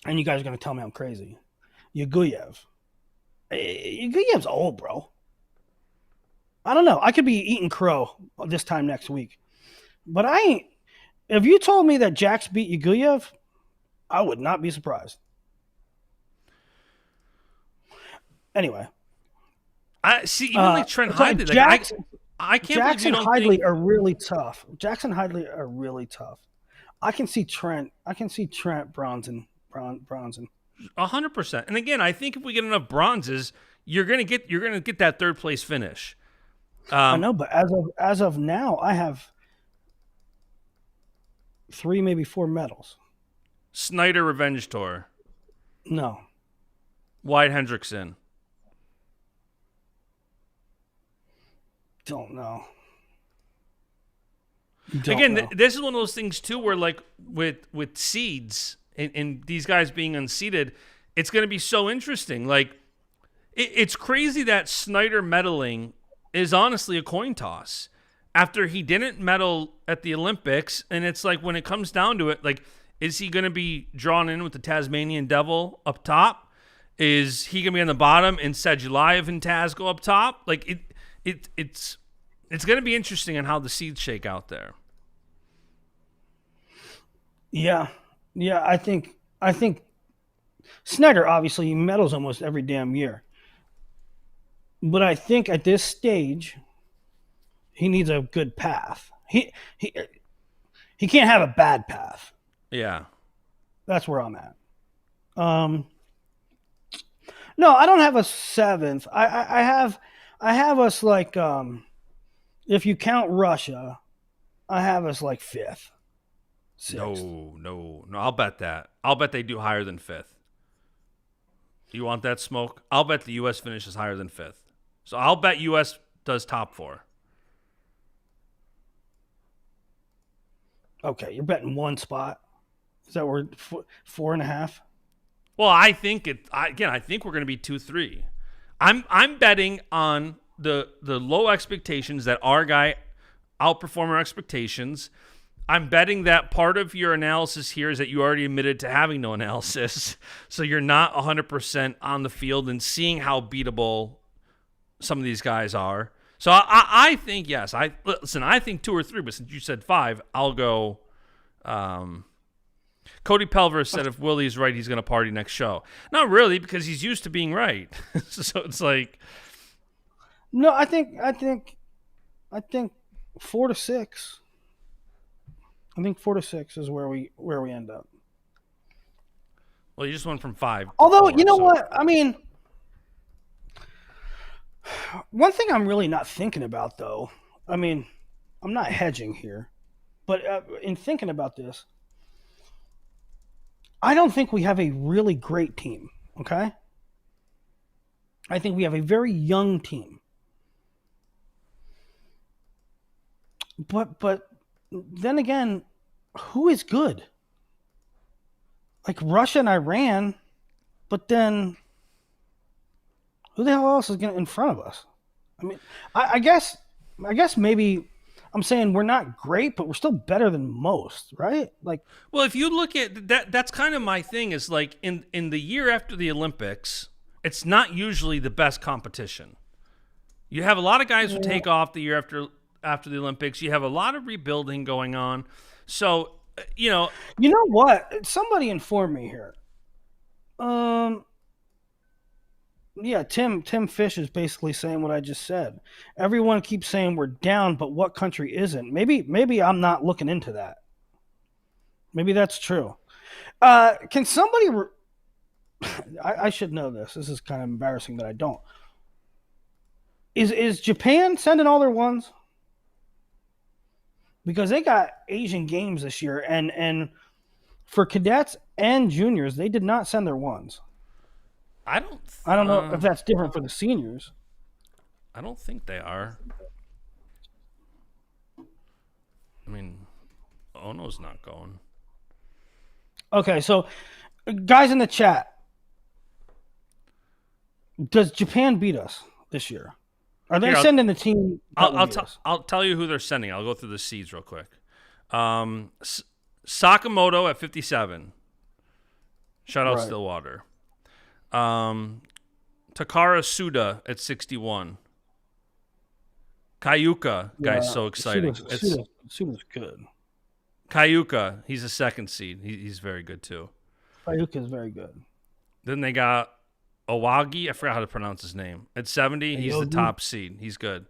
And you guys are going to tell me I'm crazy. Yaguyev. Yaguyev's old, bro. I don't know. I could be eating crow this time next week. But I ain't. If you told me that Jax beat Yaguyev, I would not be surprised. Anyway. I see. Even like Trent Hidley. I can't Jax believe you and don't Hidley think... are really tough. Jax and Hidley are really tough. I can see Trent bronzing. 100%. And again, I think if we get enough bronzes, you're gonna get that third place finish. I know, but as of now, I have 3, maybe 4 medals. Snyder Revenge Tour. No. Wyatt Hendrickson. Don't know. This is one of those things too, where like with seeds and these guys being unseeded, it's going to be so interesting. Like it's crazy that Snyder medaling is honestly a coin toss. after he didn't medal at the Olympics. And it's like, when it comes down to it, like, is he going to be drawn in with the Tasmanian Devil up top? Is he going to be on the bottom and Sadulayev and Taz go up top? Like, it's going to be interesting on how the seeds shake out there. Yeah, yeah. I think Snyder obviously he medals almost every damn year, but I think at this stage he needs a good path. He can't have a bad path. Yeah. That's where I'm at. Um, no, I don't have a seventh. I have us like if you count Russia, I have us like fifth, sixth. No. I'll bet that. I'll bet they do higher than fifth. You want that smoke? I'll bet the U.S. finishes higher than fifth. So I'll bet U.S. does top four. Okay, you're betting one spot. Is that where 4.5? Well, I think I think we're going to be 2-3. I'm betting on the low expectations that our guy outperform our expectations. I'm betting that part of your analysis here is that you already admitted to having no analysis, so you're not 100% on the field and seeing how beatable some of these guys are. So I think yes. I think 2 or 3, but since you said 5, I'll go. Cody Pelver said if Willie's right, he's going to party next show. Not really, because he's used to being right. So it's like, No, I think 4 to 6. I think 4 to 6 is where we end up. well, you just went from 5 to Although 4, you know so. what, I mean, one thing I'm really not thinking about though. I mean, I'm not hedging here, but in thinking about this, I don't think we have a really great team. Okay, I think we have a very young team. But then again, who is good? Like Russia and Iran, but then who the hell else is going in front of us? I mean, I guess maybe I'm saying we're not great, but we're still better than most, right? Like, Well, if you look at that, that's kind of my thing. Is like in the year after the Olympics, it's not usually the best competition. You have a lot of guys who take off the year after the Olympics. You have a lot of rebuilding going on. So you know what? Somebody informed me here. Um, yeah, Tim Fish is basically saying what I just said. Everyone keeps saying we're down, but what country isn't? Maybe I'm not looking into that. Maybe that's true. Can somebody? I should know this. This is kind of embarrassing that I don't. Is Japan sending all their ones? Because they got Asian Games this year, and for cadets and juniors, they did not send their ones. I don't. I don't know if that's different for the seniors. I don't think they are. I mean, Ono's not going. Okay, so guys in the chat, does Japan beat us this year? Are they sending the team? I'll tell you who they're sending. I'll go through the seeds real quick. Sakamoto at 57. Shout out Stillwater. Takara Suda at 61. Kayuka, guy's so exciting. Suda's good. Kayuka, he's a second seed. He's very good too. Kayuka is very good. Then they got Owagi. I forgot how to pronounce his name. At 70, he's the top seed. He's good.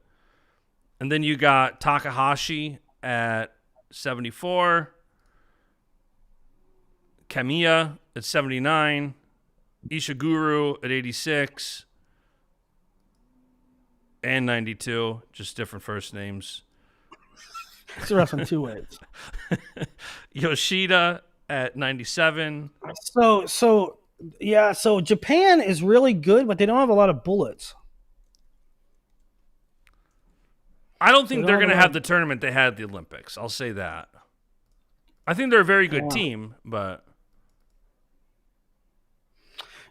And then you got Takahashi at 74. Kamiya at 79. Ishiguro at 86. And 92. Just different first names. It's the rest in 2 ways. Yoshida at 97. So Japan is really good, but they don't have a lot of bullets. I don't think they're going to have the tournament they had at the Olympics. I'll say that. I think they're a very good team, but...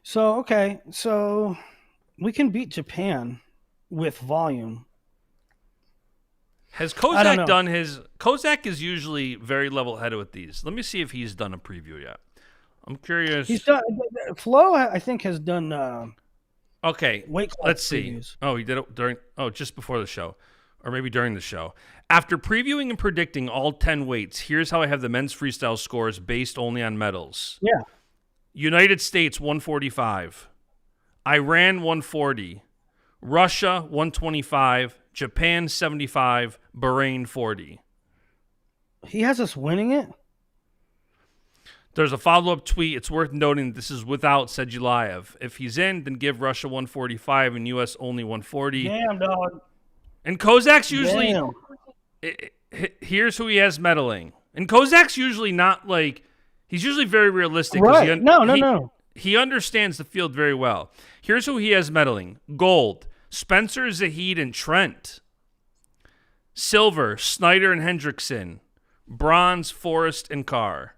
So we can beat Japan with volume. Has I don't Kozak know. done his? Kozak is usually very level-headed with these. Let me see if he's done a preview yet. I'm He's curious. done. Flo, I think, has done Okay, weight class let's see. previews. Oh, he did it during. Oh, just before the show, or maybe during the show. After previewing and predicting all 10 weights, here's how I have the men's freestyle scores based only on medals. Yeah. United States 145, Iran 140, Russia 125, Japan 75, Bahrain 40. He has us winning it. There's a follow-up tweet. It's worth noting this is without Sedulayev. If he's in, then give Russia 145 and U.S. only 140. Damn, dog. And Kozak's usually Damn. here's who he has medaling. And Kozak's usually not like he's usually very realistic. Right. No. He understands the field very well. Here's who he has medaling. Gold, Spencer, Zahid, and Trent. Silver, Snyder and Hendrickson. Bronze, Forrest and Carr.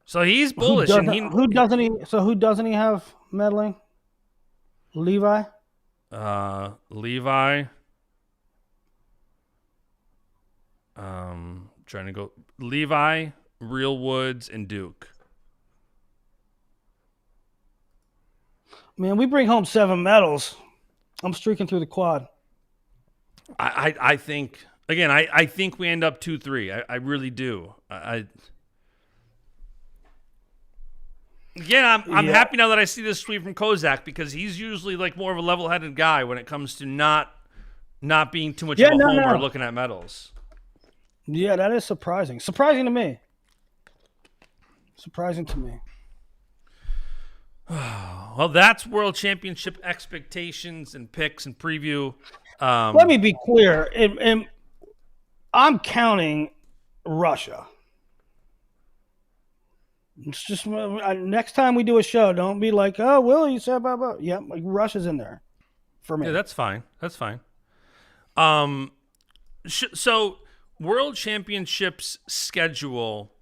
So he's bullish. Who doesn't he? So who doesn't he have medaling? Levi. Levi. Trying to go Levi, Real Woods, and Duke. Man, we bring home 7 medals. I'm streaking through the quad. I think again. I think we end up 2-3. I really do. Again, I'm happy now that I see this tweet from Kozak because he's usually like more of a level-headed guy when it comes to not being too much of a homer looking at medals. Yeah, that is surprising. Surprising to me. Surprising to me. Well, that's World Championship expectations and picks and preview. Let me be clear. I'm counting Russia. It's just next time we do a show, don't be like, "Oh, Will, you said blah blah." Yeah, like Russia's in there for me. Yeah, that's fine. That's fine. So World Championships schedule.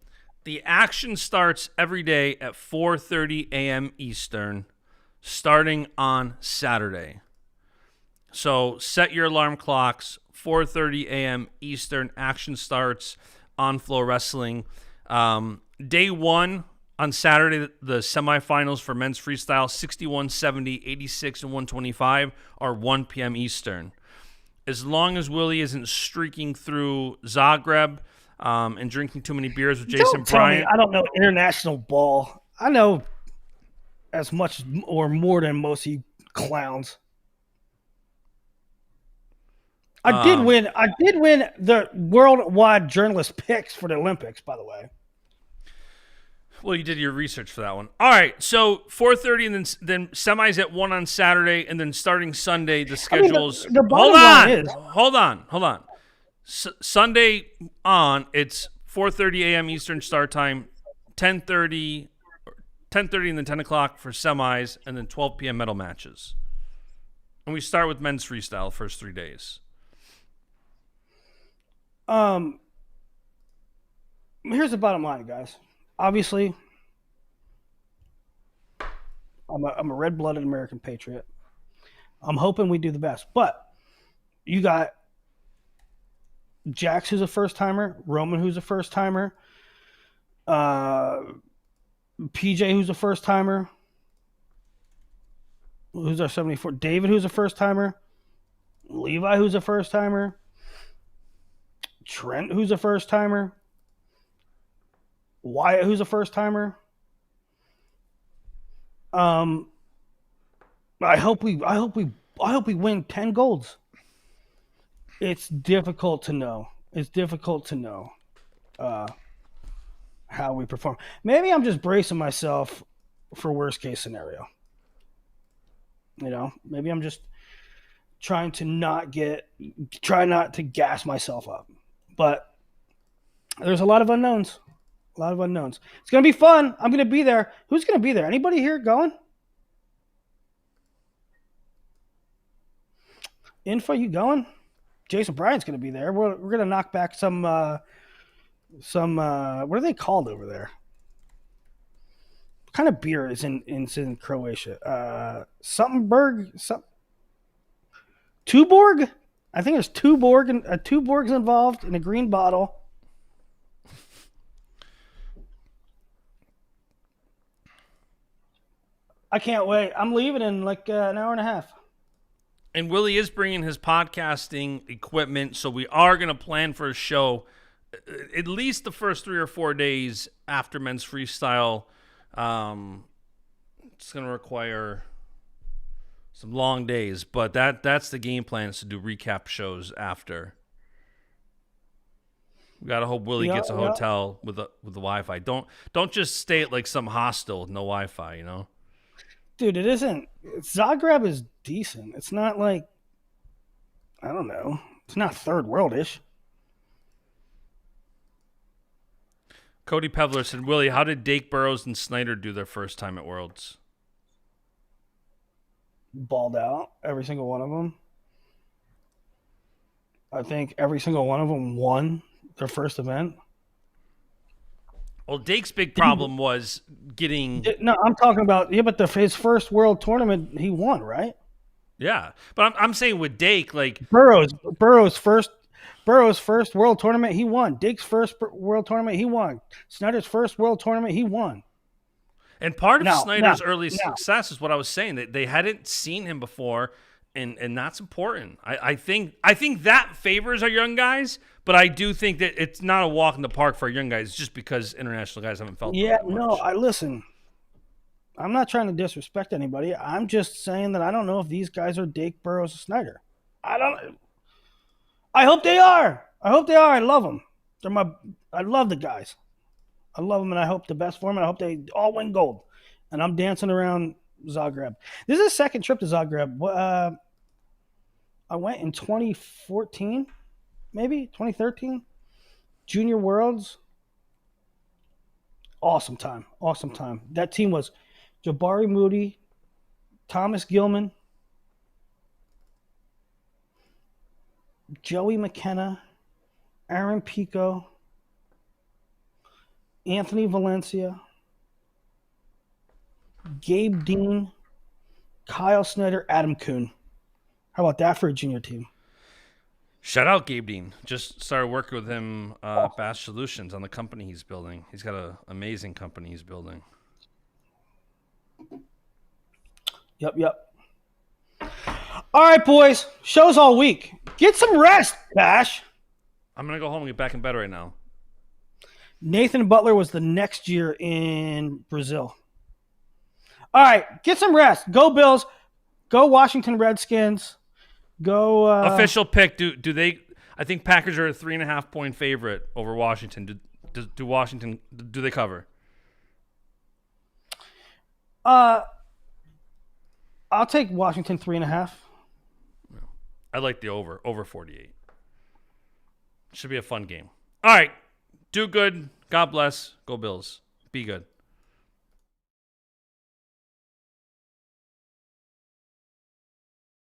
The action starts every day at 4:30 a.m. Eastern, starting on Saturday. So set your alarm clocks. 4:30 a.m. Eastern. Action starts on Flow Wrestling. Day 1 on Saturday, the semifinals for men's freestyle, 61, 70, 86, and 125 are 1 p.m. Eastern. As long as Willie isn't streaking through Zagreb and drinking too many beers with Jason Bryant. I don't know international ball. I know as much or more than most of you clowns. I did win the worldwide journalist picks for the Olympics, by the way. Well, you did your research for that one. All right, so 4:30 and then semis at 1 on Saturday, and then starting Sunday, the schedules. The bottom line is, hold on. Sunday on, it's 4:30 a.m. Eastern start time, 10:30, and then 10 o'clock for semis, and then 12 p.m. medal matches. And we start with men's freestyle the first 3 days. Here's the bottom line, guys. Obviously, I'm a red-blooded American patriot. I'm hoping we do the best. But you got Jax, who's a first-timer, Roman, who's a first-timer, PJ, who's a first-timer, who's our 74, David, who's a first-timer, Levi, who's a first-timer, Trent, who's a first-timer, Wyatt, who's a first timer. I hope we win 10 golds. It's difficult to know. How we perform. Maybe I'm just bracing myself for worst case scenario. Maybe I'm just trying to not to gas myself up. But there's a lot of unknowns. It's going to be fun. I'm going to be there. Who's going to be there? Anybody here going? Info, you going? Jason Bryant's going to be there. We're going to knock back some what are they called over there? What kind of beer is in Croatia? Something Tuborg? I think there's two Borgs involved in a green bottle. I can't wait. I'm leaving in like an hour and a half. And Willie is bringing his podcasting equipment, so we are going to plan for a show at least the first 3 or 4 days after men's freestyle. It's going to require some long days, but that's the game plan, is to do recap shows after. We gotta hope Willie Yeah, gets a yeah. hotel with the Wi-Fi. Don't just stay at like some hostel with no Wi-Fi. You know. Dude, it isn't. Zagreb is decent. It's not like, I don't know. It's not third worldish. Cody Pevler said, "Willie, how did Dake Burrows and Snyder do their first time at Worlds?" Balled out, every single one of them. I think every single one of them won their first event. Well, Dake's big problem was getting. No, I'm talking about, yeah, but his first world tournament he won, right? Yeah, but I'm saying with Dake, like Burrow's first world tournament he won. Dake's first world tournament he won. Snyder's first world tournament he won. and part of Now, Snyder's early now, success is what I was saying, that they hadn't seen him before, and that's important. I think that favors our young guys, but I do think that it's not a walk in the park for our young guys just because international guys haven't felt yeah, that much. no, I listen. I'm not trying to disrespect anybody. I'm just saying that I don't know if these guys are Dake, Burrows, or Snyder. I don't. I hope they are. I hope they are. I love them. I love the guys. I love them, and I hope the best for them. And I hope they all win gold. And I'm dancing around Zagreb. This is the second trip to Zagreb. I went in 2014, maybe 2013, Junior Worlds. Awesome time. Awesome time. That team was Jabari Moody, Thomas Gilman, Joey McKenna, Aaron Pico, Anthony Valencia, Gabe Dean, Kyle Snyder, Adam Kuhn. How about that for a junior team? Shout out Gabe Dean. Just started working with him, Bass Solutions, on the company he's building. He's got an amazing company he's building. Yep. All right, boys. Shows all week. Get some rest, Bash. I'm going to go home and get back in bed right now. Nathan Butler was the next year in Brazil. All right, get some rest. Go Bills. Go Washington Redskins. Go. Official pick. Do they? I think Packers are a 3.5 point favorite over Washington. Do Washington? Do they cover? I'll take Washington 3.5. I like the over 48. Should be a fun game. All right, do good. God bless. Go Bills. Be good.